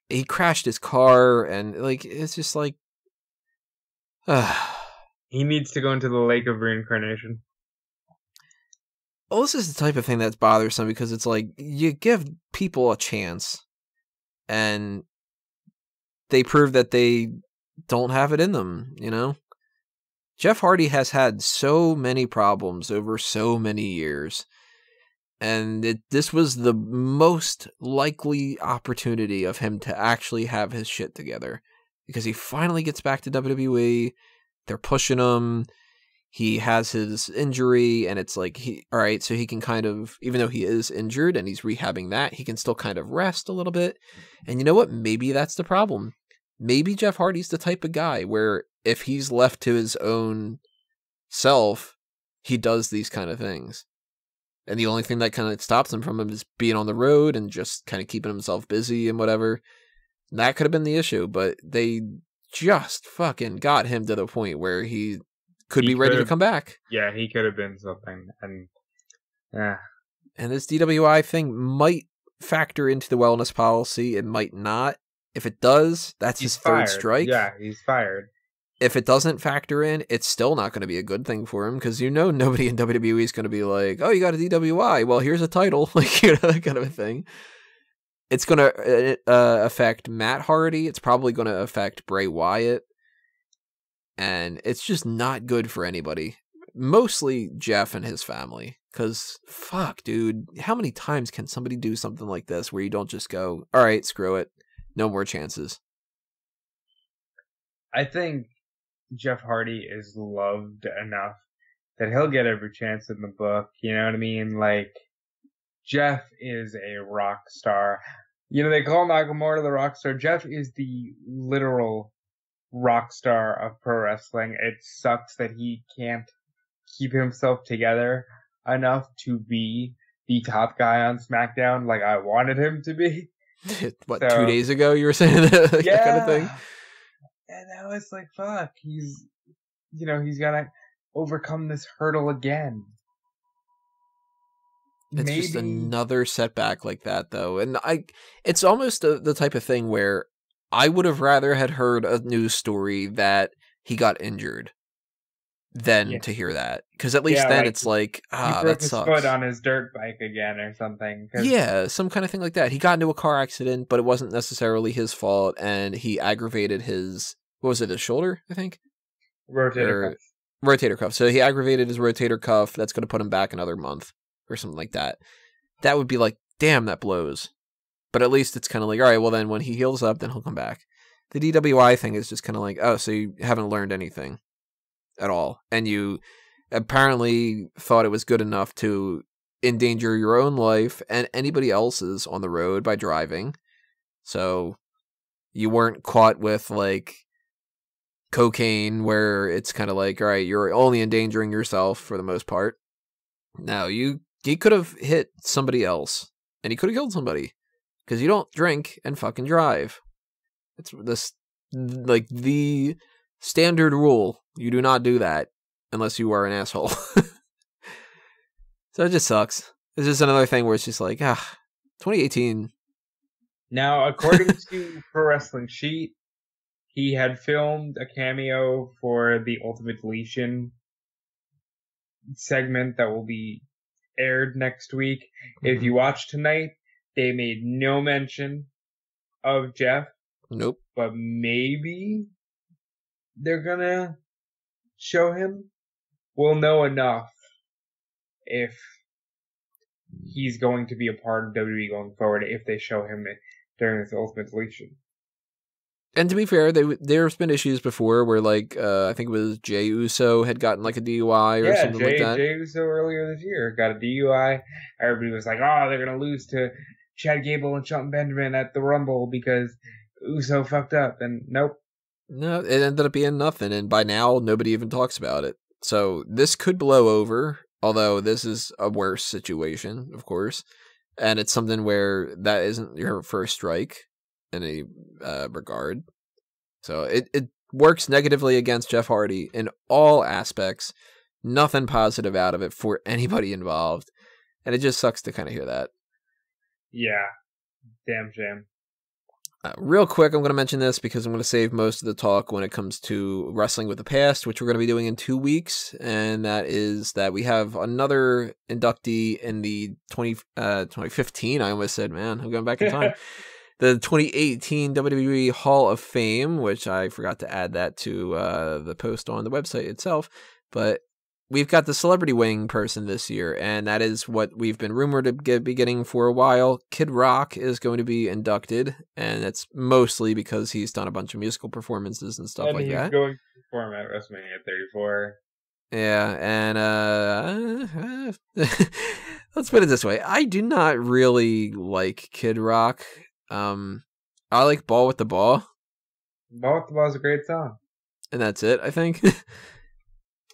He crashed his car, and like it's just like, he needs to go into the lake of reincarnation. Well, this is the type of thing that's bothersome because it's like you give people a chance, and they prove that they don't have it in them. You know, Jeff Hardy has had so many problems over so many years. And this was the most likely opportunity of him to actually have his shit together. Because he finally gets back to WWE. They're pushing him. He has his injury. And it's like, alright, so he can kind of, even though he is injured and he's rehabbing that, he can still kind of rest a little bit. And you know what? Maybe that's the problem. Maybe Jeff Hardy's the type of guy where if he's left to his own self, he does these kind of things. And the only thing that kind of stops him from him is being on the road and just kind of keeping himself busy and whatever. And that could have been the issue, but they just fucking got him to the point where he could be ready to come back. Yeah, he could have been something. And And this DWI thing might factor into the wellness policy. It might not. If it does, that's his third strike. Yeah, he's fired. If it doesn't factor in, it's still not going to be a good thing for him because you know nobody in WWE is going to be like, oh, you got a DWI. Well, here's a title. Like, you know, that kind of a thing. It's going to affect Matt Hardy. It's probably going to affect Bray Wyatt. And it's just not good for anybody. Mostly Jeff and his family. Because, fuck, dude. How many times can somebody do something like this where you don't just go, all right, screw it. No more chances. I think Jeff Hardy is loved enough that he'll get every chance in the book. You know what I mean? Like, Jeff is a rock star. You know, they call Nakamura the rock star. Jeff is the literal rock star of pro wrestling. It sucks that he can't keep himself together enough to be the top guy on SmackDown like I wanted him to be. What, 2 days ago you were saying that, like, that kind of thing? And now it's like, fuck, he's got to overcome this hurdle again. It's just another setback like that, though. And it's almost the type of thing where I would have rather had heard a news story that he got injured than to hear that. Because at least then like, it's like, that sucks. He broke his foot on his dirt bike again or something. Yeah, some kind of thing like that. He got into a car accident, but it wasn't necessarily his fault, and he aggravated his... What was it, his shoulder, I think? Rotator cuff. So he aggravated his rotator cuff. That's going to put him back another month or something like that. That would be like, damn, that blows. But at least it's kind of like, all right, well then when he heals up, then he'll come back. The DWI thing is just kind of like, oh, so you haven't learned anything at all. And you apparently thought it was good enough to endanger your own life and anybody else's on the road by driving. So you weren't caught with like cocaine where it's kind of like, all right, you're only endangering yourself for the most part. No, he could have hit somebody else and he could have killed somebody because you don't drink and fucking drive. It's this like the standard rule. You do not do that unless you are an asshole. So it just sucks. It's just another thing where it's just like, 2018. Now, according to Pro Wrestling Sheet, he had filmed a cameo for the Ultimate Deletion segment that will be aired next week. Mm-hmm. If you watch tonight, they made no mention of Jeff. Nope. But maybe they're gonna show him. We'll know enough if he's going to be a part of WWE going forward if they show him during this Ultimate Deletion. And to be fair, there's been issues before where, like, I think it was Jey Uso had gotten, like, a DUI or something like that. Jey Uso earlier this year got a DUI. Everybody was like, oh, they're going to lose to Chad Gable and Shelton Benjamin at the Rumble because Uso fucked up. And nope. No, it ended up being nothing. And by now, nobody even talks about it. So this could blow over, although this is a worse situation, of course. And it's something where that isn't your first strike in any regard. So it works negatively against Jeff Hardy in all aspects. Nothing positive out of it for anybody involved. And it just sucks to kind of hear that. Yeah. Damn shame. Real quick, I'm going to mention this because I'm going to save most of the talk when it comes to Wrestling with the Past, which we're going to be doing in 2 weeks. And that is that we have another inductee in the 2015. I almost said, man, I'm going back in time. The 2018 WWE Hall of Fame, which I forgot to add that to the post on the website itself. But we've got the celebrity wing person this year, and that is what we've been rumored to be getting for a while. Kid Rock is going to be inducted, and it's mostly because he's done a bunch of musical performances and stuff like that. And he's going to perform at WrestleMania 34. Yeah, and let's put it this way. I do not really like Kid Rock. I like Ball with the Ball. Ball with the Ball is a great song. And that's it, I think.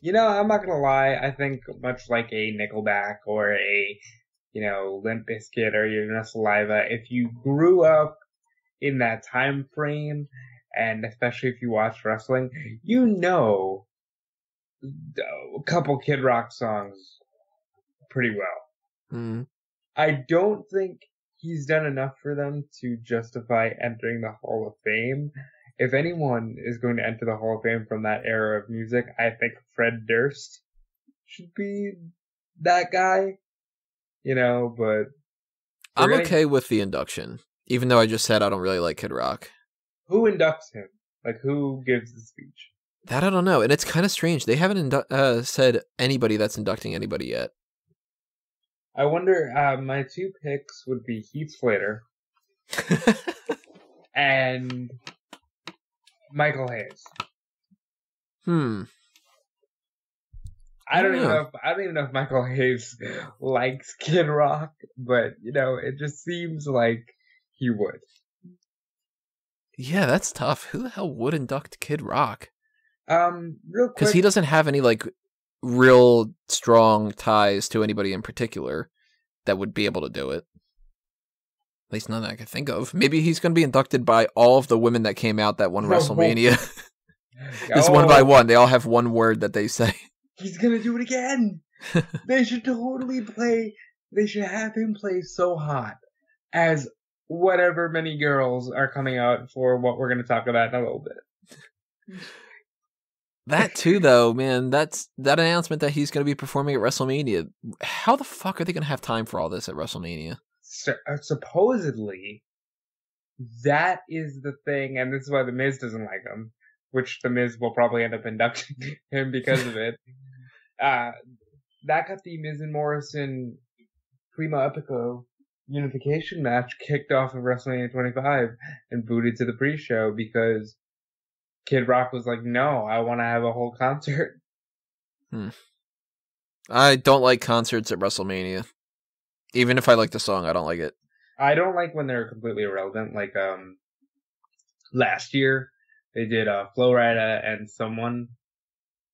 You know, I'm not gonna lie, I think much like a Nickelback or a, Limp Bizkit or even a Saliva, if you grew up in that time frame, and especially if you watch wrestling, you know a couple Kid Rock songs pretty well. Mm. I don't think he's done enough for them to justify entering the Hall of Fame. If anyone is going to enter the Hall of Fame from that era of music, I think Fred Durst should be that guy. But I'm okay with the induction, even though I just said I don't really like Kid Rock. Who inducts him? Like, who gives the speech? That I don't know, and it's kind of strange. They haven't said anybody that's inducting anybody yet. I wonder, my 2 picks would be Heath Slater and Michael Hayes. I don't even know if Michael Hayes likes Kid Rock, but it just seems like he would. Yeah, that's tough. Who the hell would induct Kid Rock? Real quick, because he doesn't have any real strong ties to anybody in particular that would be able to do it. At least none that I can think of. Maybe he's going to be inducted by all of the women that came out that won WrestleMania. Just one by one. They all have one word that they say. He's going to do it again. They should have him play So Hot as whatever many girls are coming out for what we're going to talk about in a little bit. That too, though, man, that announcement that he's going to be performing at WrestleMania. How the fuck are they going to have time for all this at WrestleMania? Supposedly, that is the thing, and this is why The Miz doesn't like him, which The Miz will probably end up inducting him because of it. That got the Miz and Morrison Primo Epico unification match kicked off of WrestleMania 25 and booted to the pre-show because Kid Rock was like, no, I want to have a whole concert. I don't like concerts at WrestleMania. Even if I like the song, I don't like it. I don't like when they're completely irrelevant. Like, last year, they did Flo Rida and someone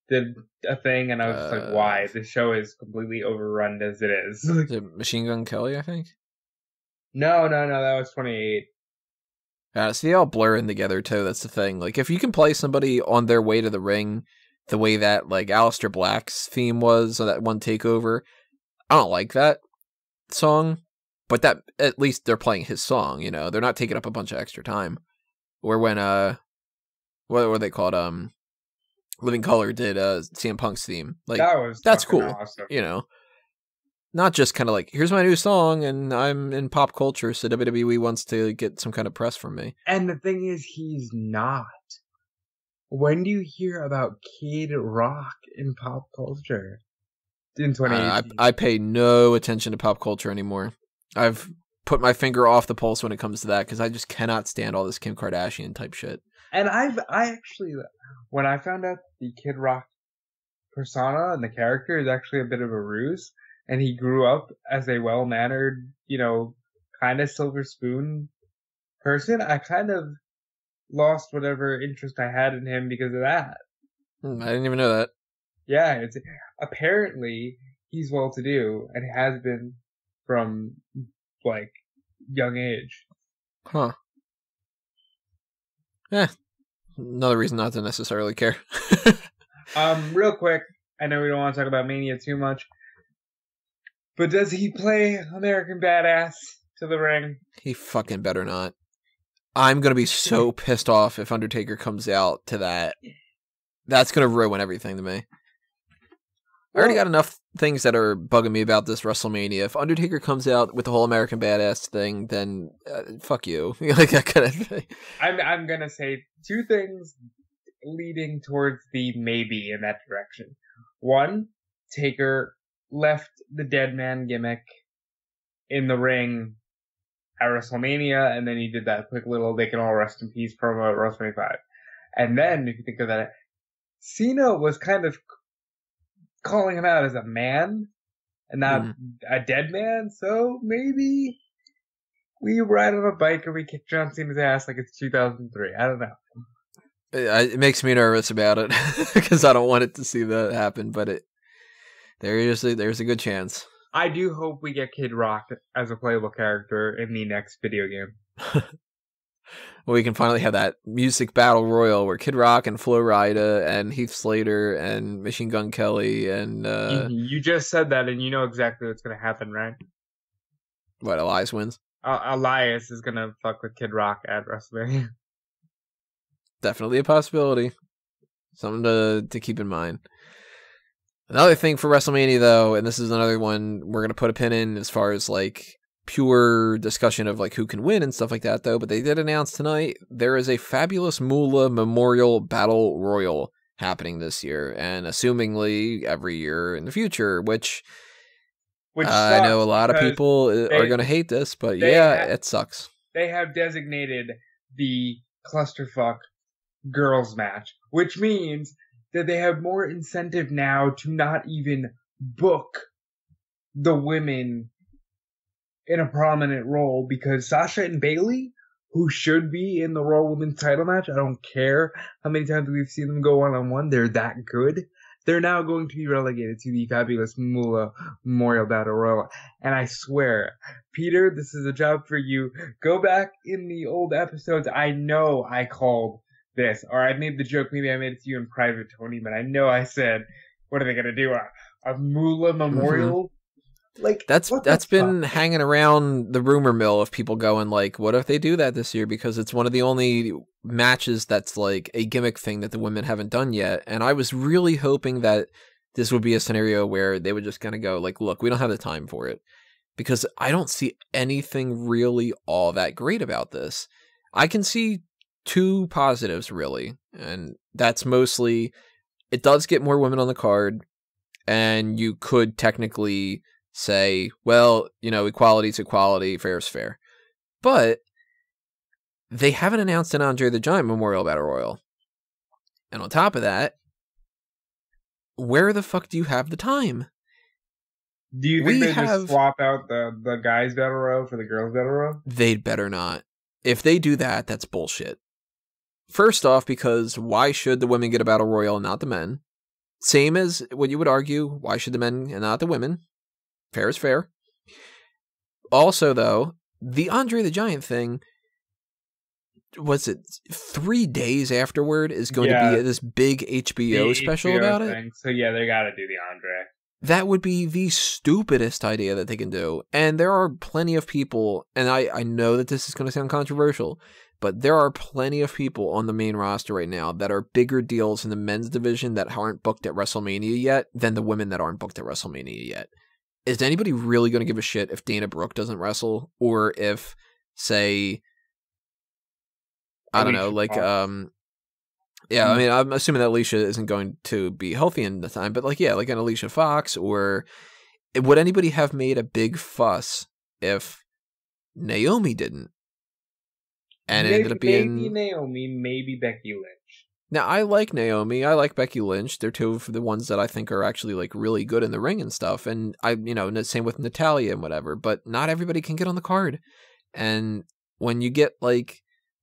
did a thing, and I was just like, why? The show is completely overrun as it is. Is it Machine Gun Kelly, I think? No, that was 28. So they all blur in together too. That's the thing. Like, if you can play somebody on their way to the ring, the way that like Aleister Black's theme was on that one takeover, I don't like that song. But that at least they're playing his song. You know, they're not taking up a bunch of extra time. Or when what were they called? Living Color did CM Punk's theme. Like, that's cool. Awesome. You know. Not just kind of like, here's my new song, and I'm in pop culture, so WWE wants to get some kind of press from me. And the thing is, he's not. When do you hear about Kid Rock in pop culture? In 2018? I pay no attention to pop culture anymore. I've put my finger off the pulse when it comes to that, because I just cannot stand all this Kim Kardashian type shit. And I actually, when I found out the Kid Rock persona and the character is actually a bit of a ruse, and he grew up as a well-mannered, you know, kind of silver spoon person, I kind of lost whatever interest I had in him because of that. I didn't even know that. Yeah, apparently he's well-to-do and has been from, like, young age. Huh. Yeah. Another reason not to necessarily care. Real quick, I know we don't want to talk about Mania too much, but does he play American Badass to the ring? He fucking better not. I'm going to be so pissed off if Undertaker comes out to that. That's going to ruin everything to me. I already got enough things that are bugging me about this WrestleMania. If Undertaker comes out with the whole American Badass thing, then fuck you. Like that kind of thing. I'm going to say two things leading towards the maybe in that direction. One, Taker left the dead man gimmick in the ring at WrestleMania, and then he did that quick little "they can all rest in peace" promo at WrestleMania 5. And then, if you think of that, Cena was kind of calling him out as a man and not a dead man, so maybe we ride on a bike and we kick John Cena's ass like it's 2003. I don't know. It makes me nervous about it because I don't want it to see that happen, but there's a good chance. I do hope we get Kid Rock as a playable character in the next video game. We can finally have that music battle royal where Kid Rock and Flo Rida and Heath Slater and Machine Gun Kelly and... You just said that and you know exactly what's going to happen, right? What, Elias wins? Elias is going to fuck with Kid Rock at WrestleMania. Definitely a possibility. Something to keep in mind. Another thing for WrestleMania, though, and this is another one we're going to put a pin in as far as, like, pure discussion of, like, who can win and stuff like that, though, but they did announce tonight there is a fabulous Moolah Memorial Battle Royal happening this year, and assumingly every year in the future, which I know a lot of people are going to hate this, but it sucks. They have designated the clusterfuck girls match, which means that they have more incentive now to not even book the women in a prominent role, because Sasha and Bayley, who should be in the Raw Women's title match, I don't care how many times we've seen them go one-on-one, they're that good. They're now going to be relegated to the fabulous Moolah Memorial Battle Royal. And I swear, Peter, this is a job for you. Go back in the old episodes. I know I called this, or I made the joke, maybe I made it to you in private, Tony, but I know I said, what are they going to do? A Moolah Memorial? Like, that's been hanging around the rumor mill of people going like, what if they do that this year? Because it's one of the only matches that's like a gimmick thing that the women haven't done yet. And I was really hoping that this would be a scenario where they would just kind of go like, look, we don't have the time for it, because I don't see anything really all that great about this. I can see two positives really, and that's mostly it does get more women on the card, and you could technically say, well, you know, equality is equality, fair is fair. But they haven't announced an Andre the Giant Memorial Battle Royal. And on top of that, where the fuck do you have the time? Do you think they just swap out the guys' Battle Royal for the girls' Battle Royal? They'd better not. If they do that, that's bullshit. First off, because why should the women get a Battle Royal and not the men? Same as what you would argue, why should the men and not the women? Fair is fair. Also, though, the Andre the Giant thing, was it 3 days afterward is going to be this big HBO special HBO about thing. So yeah, they got to do the Andre. That would be the stupidest idea that they can do. And there are plenty of people, and I know that this is going to sound controversial, but there are plenty of people on the main roster right now that are bigger deals in the men's division that aren't booked at WrestleMania yet than the women that aren't booked at WrestleMania yet. Is anybody really going to give a shit if Dana Brooke doesn't wrestle, or if, say, I don't know, like, yeah, I mean, I'm assuming that Alicia isn't going to be healthy in the time, but like, yeah, like an Alicia Fox, or would anybody have made a big fuss if Naomi didn't? And it ended up being maybe Naomi, maybe Becky Lynch. Now, I like Naomi. I like Becky Lynch. They're two of the ones that I think are actually like really good in the ring and stuff. And same with Natalya and whatever. But not everybody can get on the card. And when you get like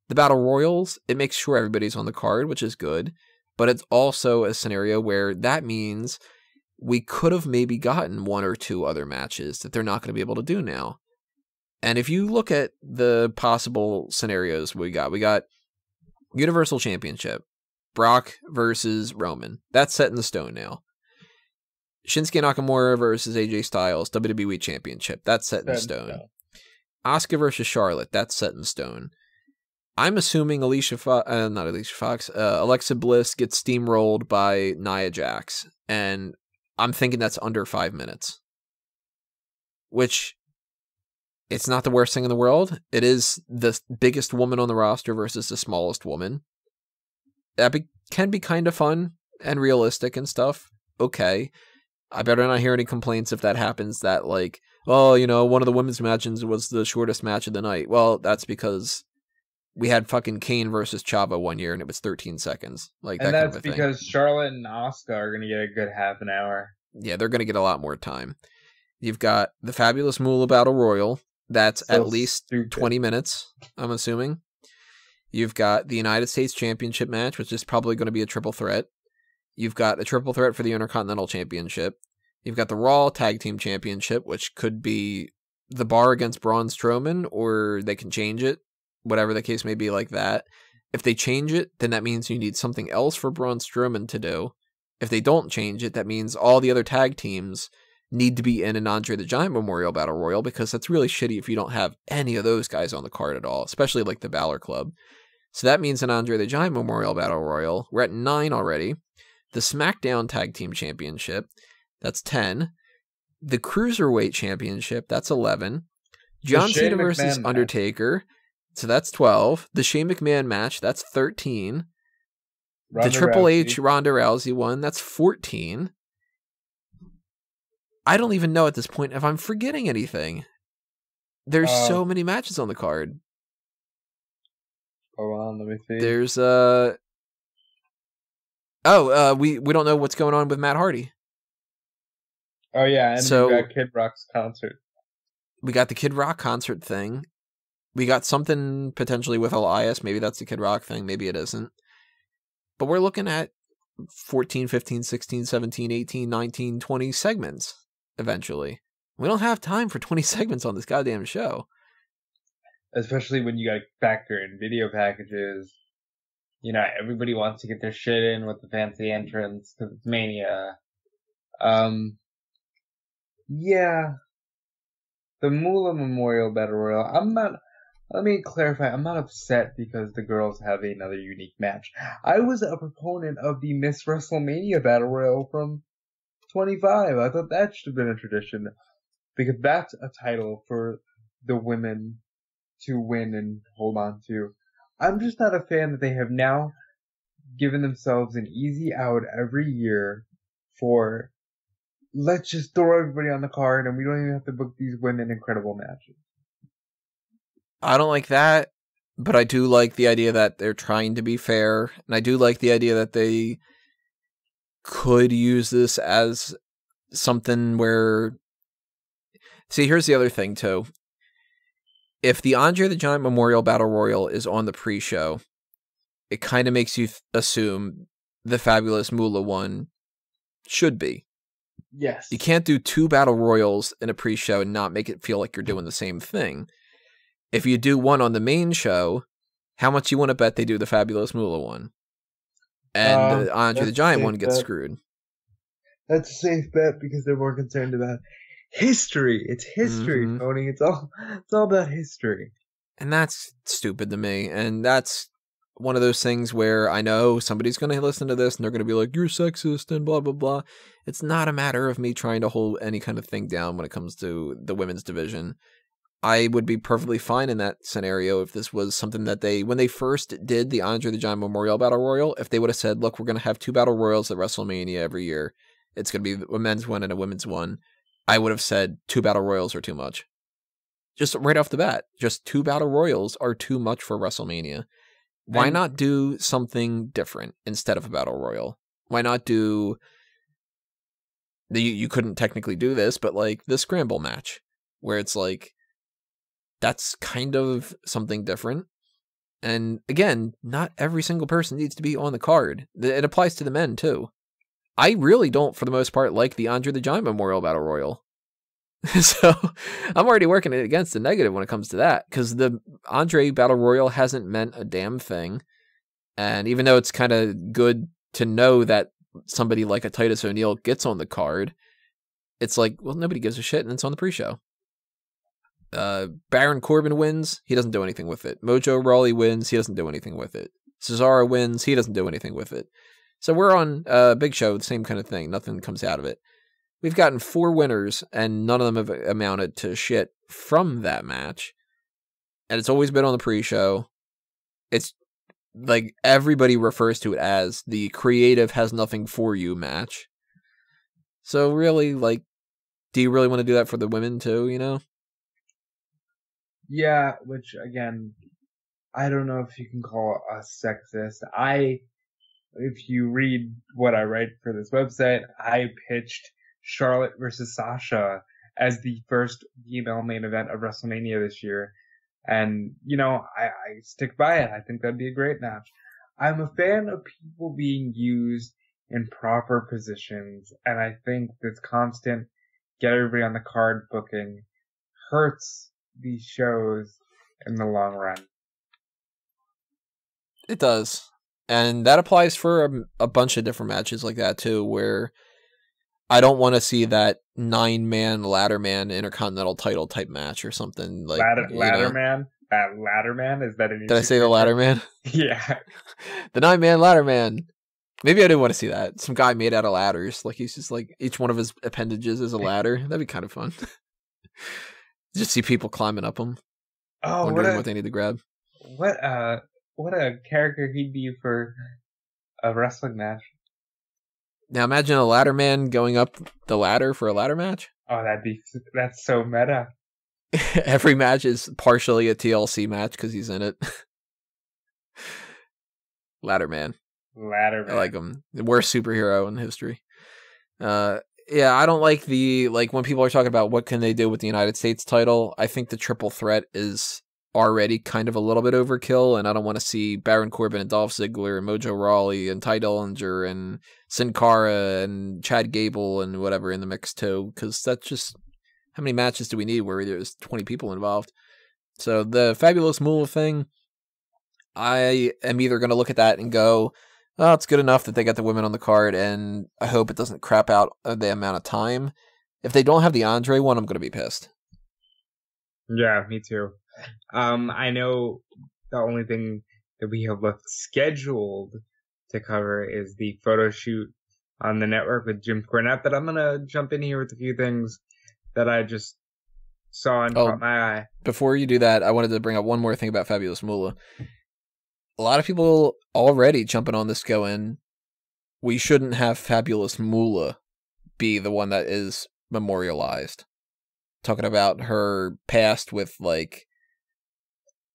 the Battle Royals, it makes sure everybody's on the card, which is good. But it's also a scenario where that means we could have maybe gotten 1 or 2 other matches that they're not going to be able to do now. And if you look at the possible scenarios we got Universal Championship. Brock versus Roman. That's set in the stone now. Shinsuke Nakamura versus AJ Styles, WWE Championship. That's set in stone. Asuka versus Charlotte. That's set in stone. I'm assuming Alexa Bliss gets steamrolled by Nia Jax. And I'm thinking that's under 5 minutes. Which, it's not the worst thing in the world. It is the biggest woman on the roster versus the smallest woman. That can be kind of fun and realistic and stuff. Okay. I better not hear any complaints if that happens that like, oh, one of the women's matches was the shortest match of the night. Well, that's because we had fucking Kane versus Chavo one year and it was 13 seconds. Like, and that kind of a thing. Because Charlotte and Asuka are going to get a good half an hour. Yeah, they're going to get a lot more time. You've got the Fabulous Moolah Battle Royal. That's so at least 20 minutes, I'm assuming. You've got the United States Championship match, which is probably going to be a triple threat. You've got a triple threat for the Intercontinental Championship. You've got the Raw Tag Team Championship, which could be the Bar against Braun Strowman, or they can change it, whatever the case may be like that. If they change it, then that means you need something else for Braun Strowman to do. If they don't change it, that means all the other tag teams need to be in an Andre the Giant Memorial Battle Royal, because that's really shitty if you don't have any of those guys on the card at all, especially like the Balor Club. So that means an Andre the Giant Memorial Battle Royal. We're at 9 already. The SmackDown Tag Team Championship, that's 10. The Cruiserweight Championship, that's 11. John Cena versus Undertaker, so that's 12. The Shane McMahon match, that's 13. The Triple H Ronda Rousey one, that's 14. I don't even know at this point if I'm forgetting anything. There's so many matches on the card. Hold on, let me see. There's we don't know what's going on with Matt Hardy. Oh yeah, and so we got Kid Rock's concert. We got the Kid Rock concert thing. We got something potentially with Elias. Maybe that's the Kid Rock thing. Maybe it isn't. But we're looking at 14, 15, 16, 17, 18, 19, 20 segments eventually. We don't have time for 20 segments on this goddamn show. Especially when you got to factor in video packages. Everybody wants to get their shit in with the fancy entrance because it's Mania. Yeah. The Moolah Memorial Battle Royal. Let me clarify, I'm not upset because the girls have another unique match. I was a proponent of the Miss WrestleMania Battle Royal from 25. I thought that should have been a tradition. Because that's a title for the women to win and hold on to. I'm just not a fan that they have now given themselves an easy out every year for let's just throw everybody on the card and we don't even have to book these women incredible matches. I don't like that, but I do like the idea that they're trying to be fair, and I do like the idea that they could use this as something where... See, here's the other thing, too. If the Andre the Giant Memorial Battle Royal is on the pre-show, it kind of makes you assume the Fabulous Moolah one should be. Yes. You can't do 2 Battle Royals in a pre-show and not make it feel like you're doing the same thing. If you do one on the main show, How much you want to bet they do the Fabulous Moolah one? And the Andre the Giant one gets screwed. That's a safe bet because they're more concerned about history. It's history, Tony. It's all about history. And that's stupid to me. And that's one of those things where I know somebody's going to listen to this and they're going to be like, you're sexist and blah, blah, blah. It's not a matter of me trying to hold any kind of thing down when it comes to the women's division. I would be perfectly fine in that scenario if this was something that when they first did the Andre the Giant Memorial Battle Royal, if they would have said, look, we're going to have 2 Battle Royals at WrestleMania every year. It's going to be a men's one and a women's one. I would have said 2 Battle Royals are too much. Just right off the bat, just 2 Battle Royals are too much for WrestleMania. Why not do something different instead of a Battle Royal? Why not do... You couldn't technically do this, but like the Scramble match, where it's like, that's kind of something different. And again, not every single person needs to be on the card. It applies to the men too. I really don't, for the most part, like the Andre the Giant Memorial Battle Royal. So I'm already working against the negative when it comes to that, because the Andre Battle Royal hasn't meant a damn thing. And even though it's kind of good to know that somebody like a Titus O'Neil gets on the card, it's like, well, nobody gives a shit, and it's on the pre-show. Baron Corbin wins, he doesn't do anything with it. Mojo Rawley wins, he doesn't do anything with it. Cesaro wins, he doesn't do anything with it. So we're on Big Show, the same kind of thing. Nothing comes out of it. We've gotten 4 winners, and none of them have amounted to shit from that match. And it's always been on the pre-show. It's like everybody refers to it as the creative has nothing for you match. So really, like, do you really want to do that for the women too, you know? Yeah, which, again, I don't know if you can call us sexist. If you read what I write for this website, I pitched Charlotte versus Sasha as the first female main event of WrestleMania this year. And, you know, I stick by it. I think that'd be a great match. I'm a fan of people being used in proper positions, and I think this constant get everybody on the card booking hurts these shows in the long run. It does. And that applies for a bunch of different matches like that too, where I don't want to see that 9-man ladder man intercontinental title type match or something like ladder man. Ladder man, is that a new? Did I say the ladder man? Yeah, the 9-man ladder man. Maybe I didn't want to see that. Some guy made out of ladders, like he's just like each one of his appendages is a ladder. That'd be kind of fun. Just see people climbing up them. Oh, wondering what they need to grab. What a character he'd be for a wrestling match. Now imagine a ladder man going up the ladder for a ladder match. Oh, that's so meta. Every match is partially a TLC match because he's in it. Ladder man. I like him. The worst superhero in history. Yeah, I don't like when people are talking about what can they do with the United States title. I think the triple threat is already kind of a little bit overkill, and I don't want to see Baron Corbin and Dolph Ziggler and Mojo Rawley and Ty Dillinger and Sin Cara and Chad Gable and whatever in the mix too, because that's just, how many matches do we need where there's 20 people involved? So the Fabulous Moolah thing, I am either going to look at that and go, oh, it's good enough that they got the women on the card, and I hope it doesn't crap out the amount of time. If they don't have the Andre one, I'm going to be pissed. Yeah, me too. I know the only thing that we have left scheduled to cover is the photo shoot on the network with Jim Cornette, but I'm going to jump in here with a few things that I just saw and caught my eye. Before you do that, I wanted to bring up one more thing about Fabulous Moolah. A lot of people already jumping on this going, we shouldn't have Fabulous Moolah be the one that is memorialized. Talking about her past with, like,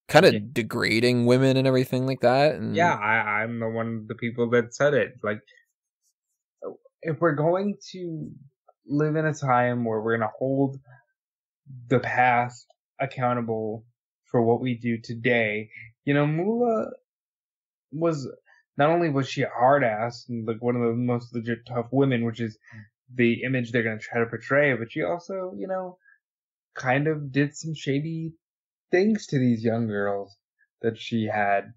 kind of degrading women and everything like that. And yeah, I'm the people that said it. Like, if we're going to live in a time where we're going to hold the past accountable for what we do today, you know, Moolah was, not only was she a hard ass and like one of the most legit tough women, which is the image they're going to try to portray, but she also, you know, kind of did some shady things to these young girls. that she had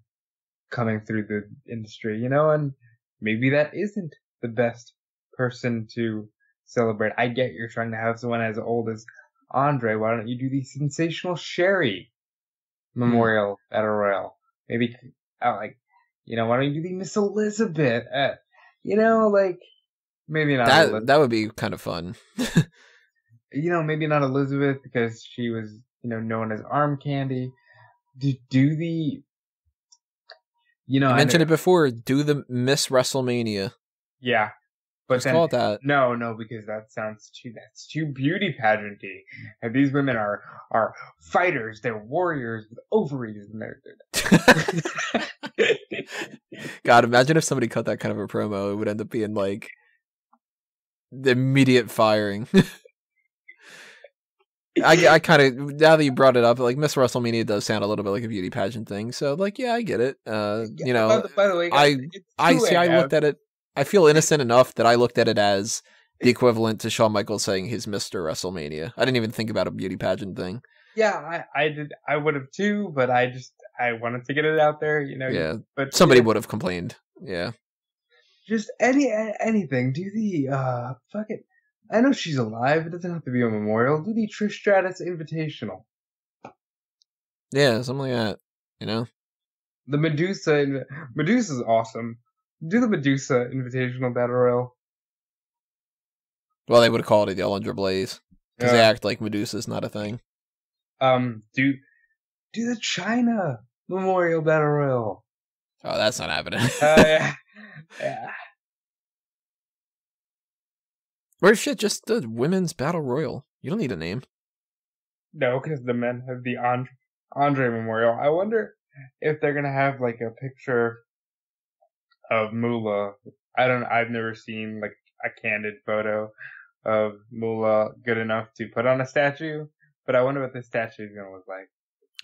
coming through the industry, and maybe that isn't the best person to celebrate. I get you're trying to have someone as old as Andre. Why don't you do the sensational Sherry Memorial Battle Royal? Maybe, why don't you do the Miss Elizabeth? Maybe not Elizabeth. That would be kind of fun. Maybe not Elizabeth because she was, known as Arm Candy. Do the, you mentioned it before. Do the Miss WrestleMania. Yeah, but just call it that. No, because that's too beauty pageanty. And these women are fighters. They're warriors with ovaries, and they're. God, imagine if somebody cut that kind of a promo. It would end up being like the immediate firing. I kind of, now that you brought it up, like Miss WrestleMania does sound a little bit like a beauty pageant thing. So like, yeah, I get it. By the way, I looked at it. I feel innocent enough that I looked at it as the equivalent to Shawn Michaels saying he's Mr. WrestleMania. I didn't even think about a beauty pageant thing. Yeah, I did. I would have too, but I wanted to get it out there, Yeah, but somebody would have complained. Yeah. Just anything. Do the fuck it. I know she's alive. It doesn't have to be a memorial. Do the Trish Stratus Invitational. Yeah, something like that. The Medusa's awesome. Do the Medusa Invitational Battle Royal. Well, they would have called it the Alundra Blaze because they act like Medusa's not a thing. Do the China Memorial Battle Royal. Oh, that's not happening. Yeah. Or shit, just the Women's Battle Royal. You don't need a name. No, because the men have the Andre Memorial. I wonder if they're gonna have like a picture of Moolah. I've never seen like a candid photo of Moolah good enough to put on a statue, but I wonder what the statue is gonna look like.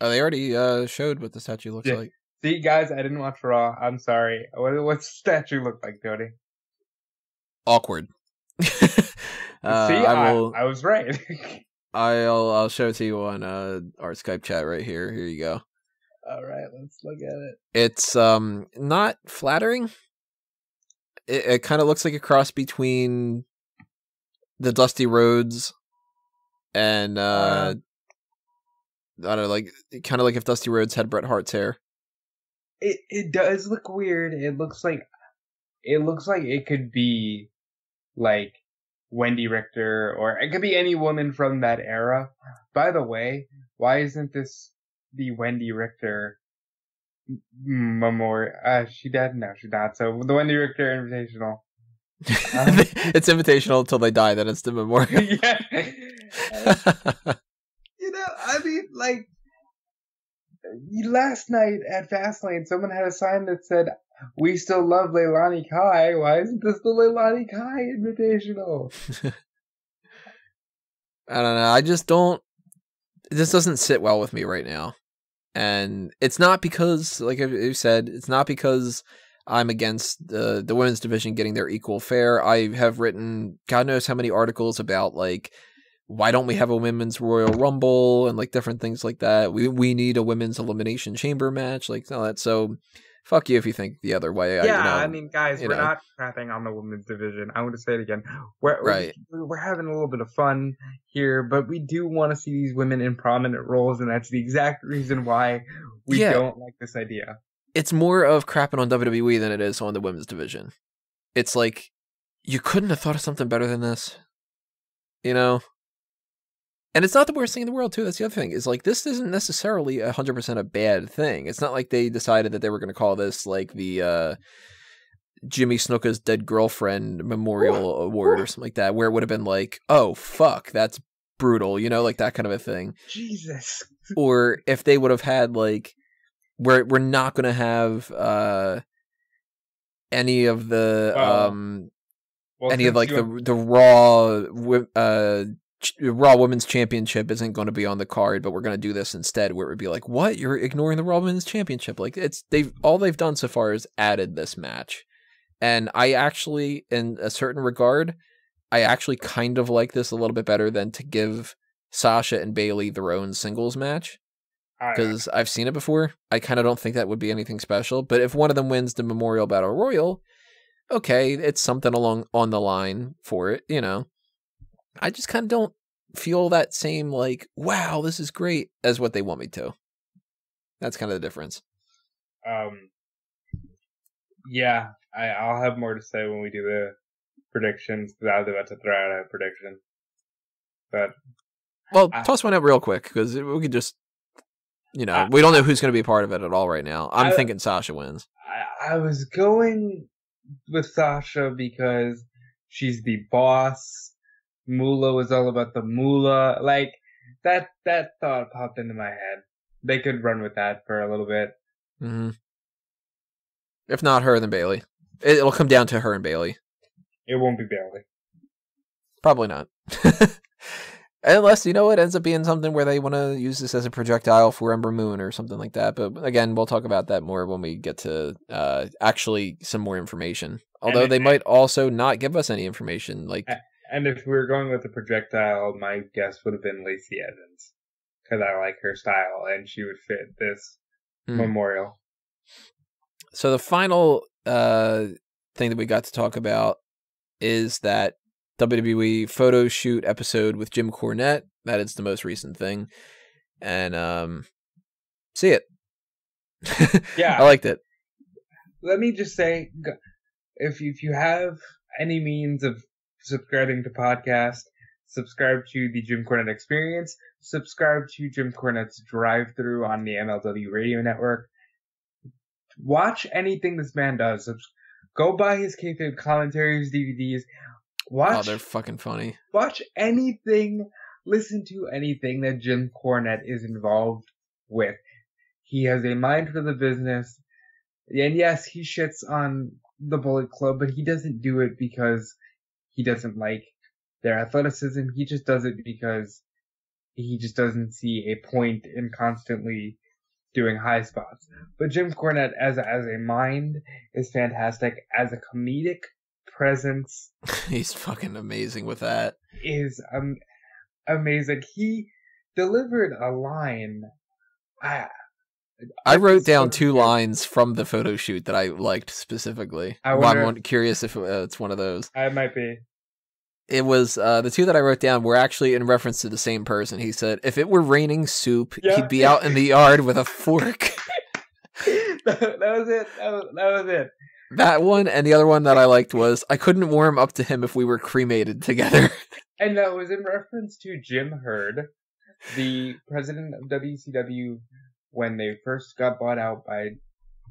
Oh, they already showed what the statue looks like. See, guys, I didn't watch Raw. I'm sorry. What's the statue look like, Cody? Awkward. I was right. I'll show it to you on our Skype chat right here. Here you go. All right, let's look at it. It's not flattering. It kind of looks like a cross between the Dusty Rhodes and I don't know, like kind of like if Dusty Rhodes had Bret Hart's hair. It does look weird. It looks like it could be like Wendy Richter, or it could be any woman from that era. By the way, why isn't this the Wendy Richter memorial? She dead? No, she's not. So the Wendy Richter Invitational. It's invitational until they die. Then it's the memorial. Yeah. I mean, like last night at Fastlane, someone had a sign that said, "We still love Leilani Kai." Why isn't this the Leilani Kai Invitational? I don't know. I just don't. This doesn't sit well with me right now. And it's not because, like you said, it's not because I'm against the women's division getting their equal fare. I have written God knows how many articles about, like, why don't we have a women's Royal Rumble and like different things like that. We need a women's Elimination Chamber match, like all that. So fuck you if you think the other way. Yeah, I mean, guys, we're not crapping on the women's division. I want to say it again. We're having a little bit of fun here, but we do want to see these women in prominent roles, and that's the exact reason why we don't like this idea. It's more of crapping on WWE than it is on the women's division. It's like, you couldn't have thought of something better than this, And it's not the worst thing in the world, too. That's the other thing. Is like, this isn't necessarily 100% a bad thing. It's not like they decided that they were going to call this like the Jimmy Snuka's dead girlfriend memorial award or something like that, where it would have been like, oh, fuck, that's brutal, like that kind of a thing. Jesus. Or if they would have had like, we're not going to have any of the the Raw Women's Championship isn't going to be on the card, but we're going to do this instead, where it would be like, what? You're ignoring the Raw Women's Championship? Like, all they've done so far is added this match. And I actually, in a certain regard, I actually kind of like this a little bit better than to give Sasha and Bayley their own singles match. because I've seen it before. I kind of don't think that would be anything special. But if one of them wins the Memorial Battle Royal, okay, it's something along on the line for it, you know. I just kind of don't feel that same, like, wow, this is great, as what they want me to. That's kind of the difference. Yeah, I'll have more to say when we do the predictions, because I was about to throw out a prediction. But well, toss one out real quick, because we could just, you know, we don't know who's going to be a part of it at all right now. I'm thinking Sasha wins. I was going with Sasha because she's the boss. Moolah was all about the Moolah. Like, that thought popped into my head. They could run with that for a little bit. Mm-hmm. If not her, then Bayley. It'll come down to her and Bayley. It won't be Bayley. Probably not. Unless, you know, it ends up being something where they want to use this as a projectile for Ember Moon or something like that. But again, we'll talk about that more when we get to actually some more information. Although they might also not give us any information. Like, and if we were going with the projectile, my guess would have been Lacey Evans. Because I like her style and she would fit this memorial. So the final thing that we got to talk about is that WWE photo shoot episode with Jim Cornette. That is the most recent thing. And see it. Yeah. I liked it. Let me just say, if you have any means of subscribing to podcasts, subscribe to the Jim Cornette Experience, subscribe to Jim Cornette's Drive-Thru on the MLW Radio Network. Watch anything this man does. Go buy his kayfabe commentaries, DVDs. Oh, they're fucking funny. Watch anything, listen to anything that Jim Cornette is involved with. He has a mind for the business. And yes, he shits on the Bullet Club, but he doesn't do it because he doesn't like their athleticism. He just does it because he just doesn't see a point in constantly doing high spots. But Jim Cornette as a mind is fantastic. As a comedic presence, he's fucking amazing with that. Is amazing. He delivered a line. I wrote down two lines from the photo shoot that I liked specifically. I'm curious if it's one of those. I might be. It was the two that I wrote down were actually in reference to the same person. He said, if it were raining soup, he'd be out in the yard with a fork. That was it. That was it. That one, and the other one that I liked was, I couldn't warm up to him if we were cremated together. And that was in reference to Jim Herd, the president of WCW when they first got bought out by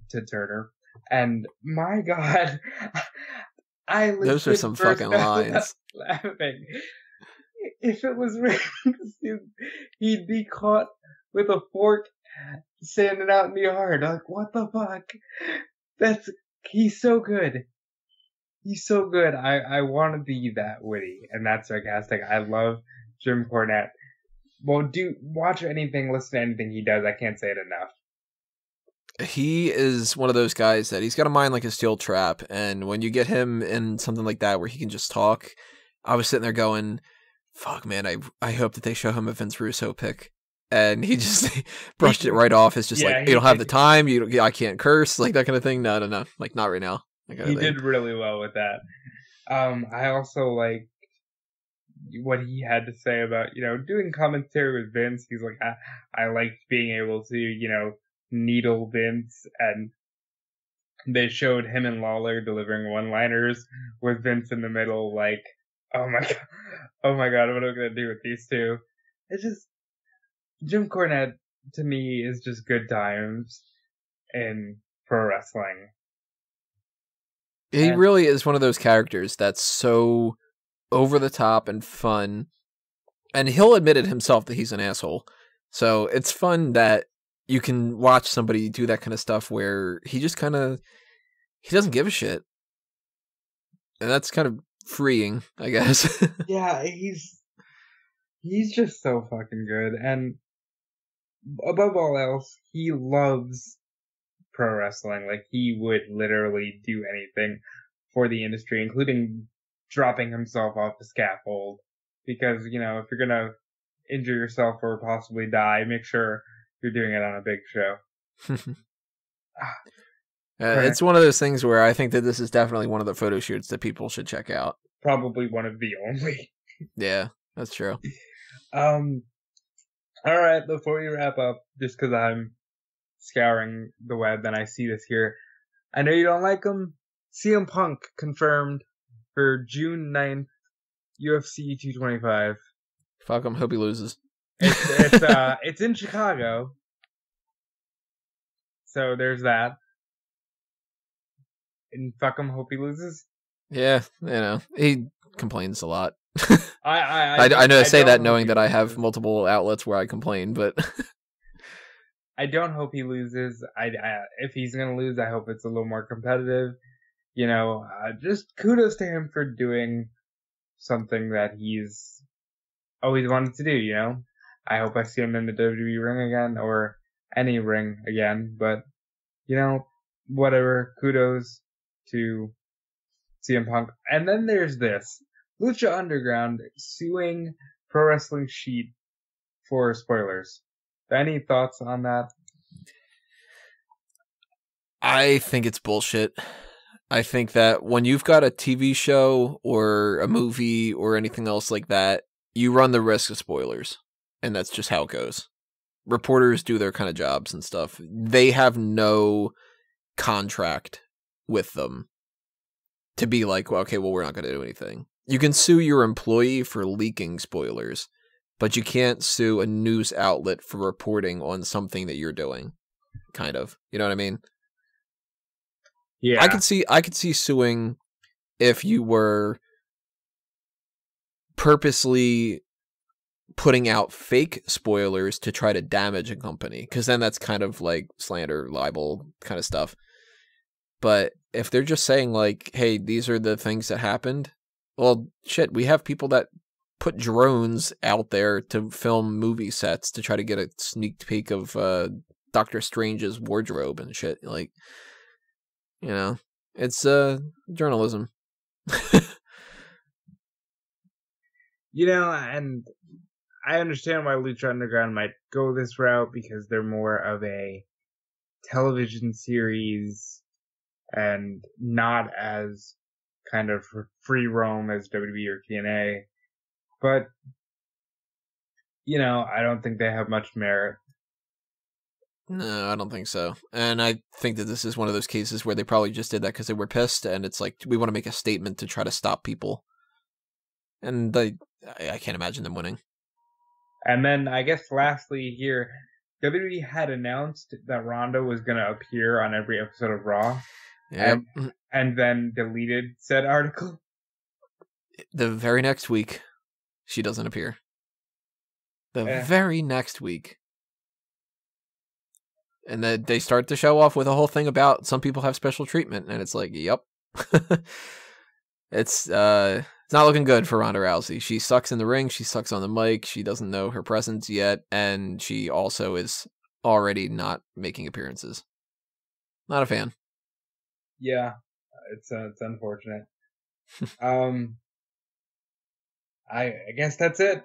Ted Turner. And my God, those are some fucking lines. Laughing. If it was raining, he'd be caught with a fork standing out in the yard. Like, what the fuck? He's so good. He's so good. I want to be that witty and that sarcastic. I love Jim Cornette. Well, watch anything, listen to anything he does. I can't say it enough. He is one of those guys that he's got a mind like a steel trap. And when you get him in something like that where he can just talk, I was sitting there going, fuck, man, I hope that they show him a Vince Russo pick. And he just brushed it right off. It's just like, you don't have the time. I can't curse, like that kind of thing. No. Like, not right now. He did really well with that. I also like what he had to say about, doing commentary with Vince. He's like, I liked being able to, needle Vince, and they showed him and Lawler delivering one-liners with Vince in the middle, like, oh my god, what am I gonna do with these two? It's just, Jim Cornette, to me, is just good times in pro wrestling. He really is one of those characters that's so over the top and fun, and he'll admit it himself that he's an asshole. So it's fun that you can watch somebody do that kind of stuff where he just he doesn't give a shit. And that's kind of freeing, I guess. Yeah, he's just so fucking good. And above all else, he loves pro wrestling. Like, he would literally do anything for the industry, including dropping himself off the scaffold. Because, if you're gonna injure yourself or possibly die, make sure you're doing it on a big show. It's one of those things where I think that this is definitely one of the photo shoots that people should check out. Probably one of the only. Yeah, that's true. All right, before we wrap up, just because I'm scouring the web and I see this here, I know you don't like him. CM Punk confirmed for June 9th, UFC 225. Fuck him, hope he loses. It's in Chicago. So there's that. And fuck him, hope he loses. Yeah, he complains a lot. I know I say that knowing that I have multiple outlets where I complain, but I don't hope he loses. If he's gonna lose, I hope it's a little more competitive. Just kudos to him for doing something that he's always wanted to do. I hope I see him in the WWE ring again, or any ring again. But whatever. Kudos to CM Punk. And then there's this. Lucha Underground suing Pro Wrestling Sheet for spoilers. Any thoughts on that? I think it's bullshit. I think that when you've got a TV show or a movie or anything else like that, you run the risk of spoilers. And that's just how it goes. Reporters do their kind of jobs and stuff. They have no contract with them to be like, well, okay, well, we're not going to do anything. You can sue your employee for leaking spoilers, but you can't sue a news outlet for reporting on something that you're doing. Kind of. You know what I mean? Yeah. I could see suing if you were purposely putting out fake spoilers to try to damage a company, because then that's kind of like slander, libel kind of stuff. But if they're just saying like, hey, these are the things that happened, well, shit, we have people that put drones out there to film movie sets to try to get a sneak peek of Doctor Strange's wardrobe and shit. Like, it's journalism. And I understand why Lucha Underground might go this route, because they're more of a television series and not as kind of free roam as WWE or TNA. But, I don't think they have much merit. No, I don't think so. And I think that this is one of those cases where they probably just did that because they were pissed, and it's like, we want to make a statement to try to stop people. And I can't imagine them winning. And then, I guess lastly here, WWE had announced that Ronda was going to appear on every episode of Raw. Yep. And then deleted said article. The very next week, she doesn't appear. The very next week. And then they start to show off with a whole thing about some people have special treatment, and it's like, yep. It's not looking good for Ronda Rousey. She sucks in the ring, she sucks on the mic, she doesn't know her presence yet, and she also is already not making appearances. Not a fan. Yeah, it's unfortunate. I guess that's it.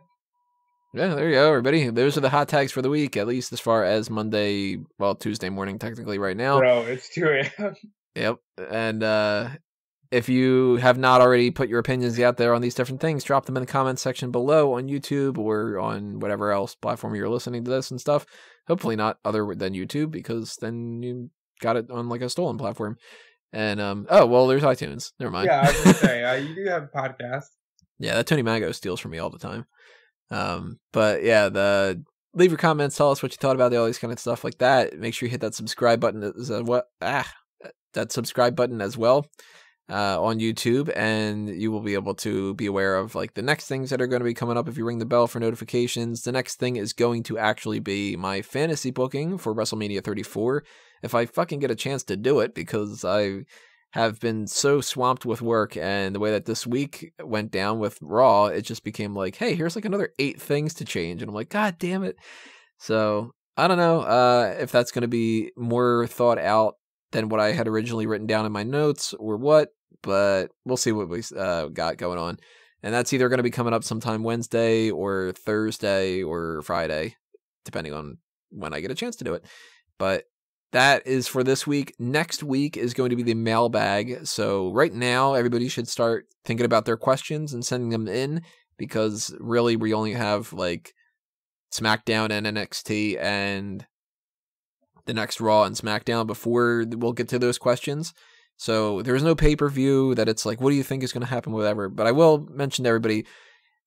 Yeah, there you go, everybody. Those are the hot tags for the week, at least as far as Tuesday morning, technically right now. Bro, it's 2 a.m. Yep. And if you have not already put your opinions out there on these different things, drop them in the comments section below on YouTube or on whatever else platform you're listening to this and stuff. Hopefully not other than YouTube, because then you got it on like a stolen platform. And, there's iTunes. Never mind. Yeah, I was going to say, you do have a podcast. Yeah, that Tony Mago steals from me all the time. But yeah, leave your comments, tell us what you thought about all these kind of stuff like that. Make sure you hit that subscribe button that subscribe button as well on YouTube, and you will be able to be aware of like the next things that are going to be coming up if you ring the bell for notifications. The next thing is going to actually be my fantasy booking for WrestleMania 34. If I fucking get a chance to do it, because I have been so swamped with work, and the way that this week went down with Raw, it just became like, hey, here's like another 8 things to change. And I'm like, God damn it. So I don't know if that's going to be more thought out than what I had originally written down in my notes or what, but we'll see what we got going on. And that's either going to be coming up sometime Wednesday or Thursday or Friday, depending on when I get a chance to do it. But that is for this week. Next week is going to be the mailbag. So right now, everybody should start thinking about their questions and sending them in, because really we only have like SmackDown and NXT and the next Raw and SmackDown before we'll get to those questions. So there's no pay-per-view that it's like, what do you think is going to happen, whatever. But I will mention to everybody,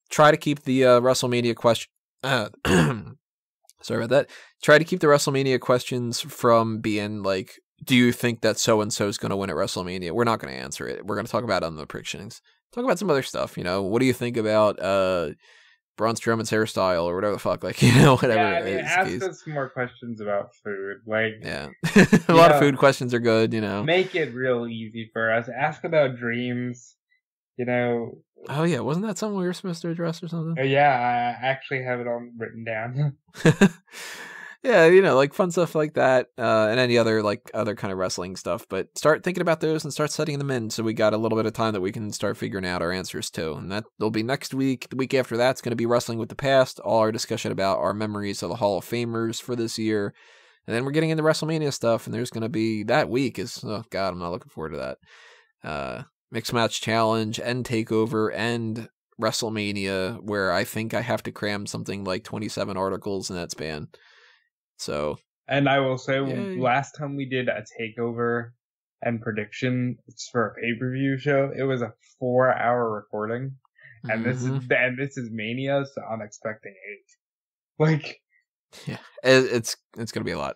try to keep the WrestleMania question. Sorry about that. Try to keep the WrestleMania questions from being like, do you think that so-and-so is going to win at WrestleMania? We're not going to answer it. We're going to talk about it on the predictions. Talk about some other stuff. What do you think about Braun Strowman's hairstyle or whatever the fuck? Like, whatever. Yeah, I mean, ask us more questions about food. Like, yeah. A lot of food questions are good, Make it real easy for us. Ask about dreams. Oh, yeah. Wasn't that something we were supposed to address or something? Yeah, I actually have it all written down. Yeah, like fun stuff like that, and any other kind of wrestling stuff. But start thinking about those and start setting them in, so we got a little bit of time that we can start figuring out our answers to. And that'll be next week. The week after that's going to be Wrestling with the Past, all our discussion about our memories of the Hall of Famers for this year. And then we're getting into WrestleMania stuff, and there's going to be, that week is, oh God, I'm not looking forward to that. Mixed Match Challenge and TakeOver and WrestleMania, where I think I have to cram something like 27 articles in that span. So, and I will say, yay. Last time we did a takeover and prediction for a pay-per-view show, it was a 4-hour recording, and this is Mania, so I'm expecting 8. Like, yeah, it's gonna be a lot.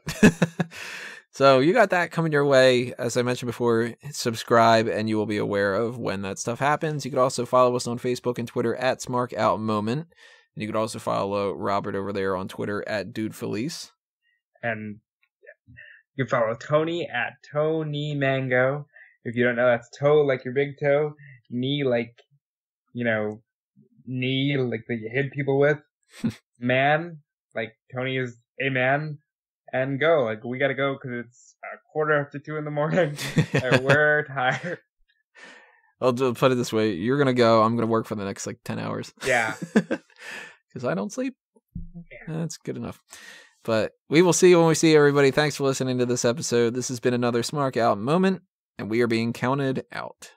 So you got that coming your way. As I mentioned before, subscribe and you will be aware of when that stuff happens. You could also follow us on Facebook and Twitter at SmarkOutMoment. And you could also follow Robert over there on Twitter at DudeFelice. And you can follow Tony at Tony Mango. If you don't know, that's toe like your big toe, knee like, knee like that you hit people with, man, like Tony is a man, and go. Like, we gotta go because it's 2:15 in the morning and we're tired. I'll just put it this way. You're going to go. I'm going to work for the next 10 hours. Yeah. Because I don't sleep. Yeah. That's good enough. But we will see you when we see everybody. Thanks for listening to this episode. This has been another Smark Out moment, and we are being counted out.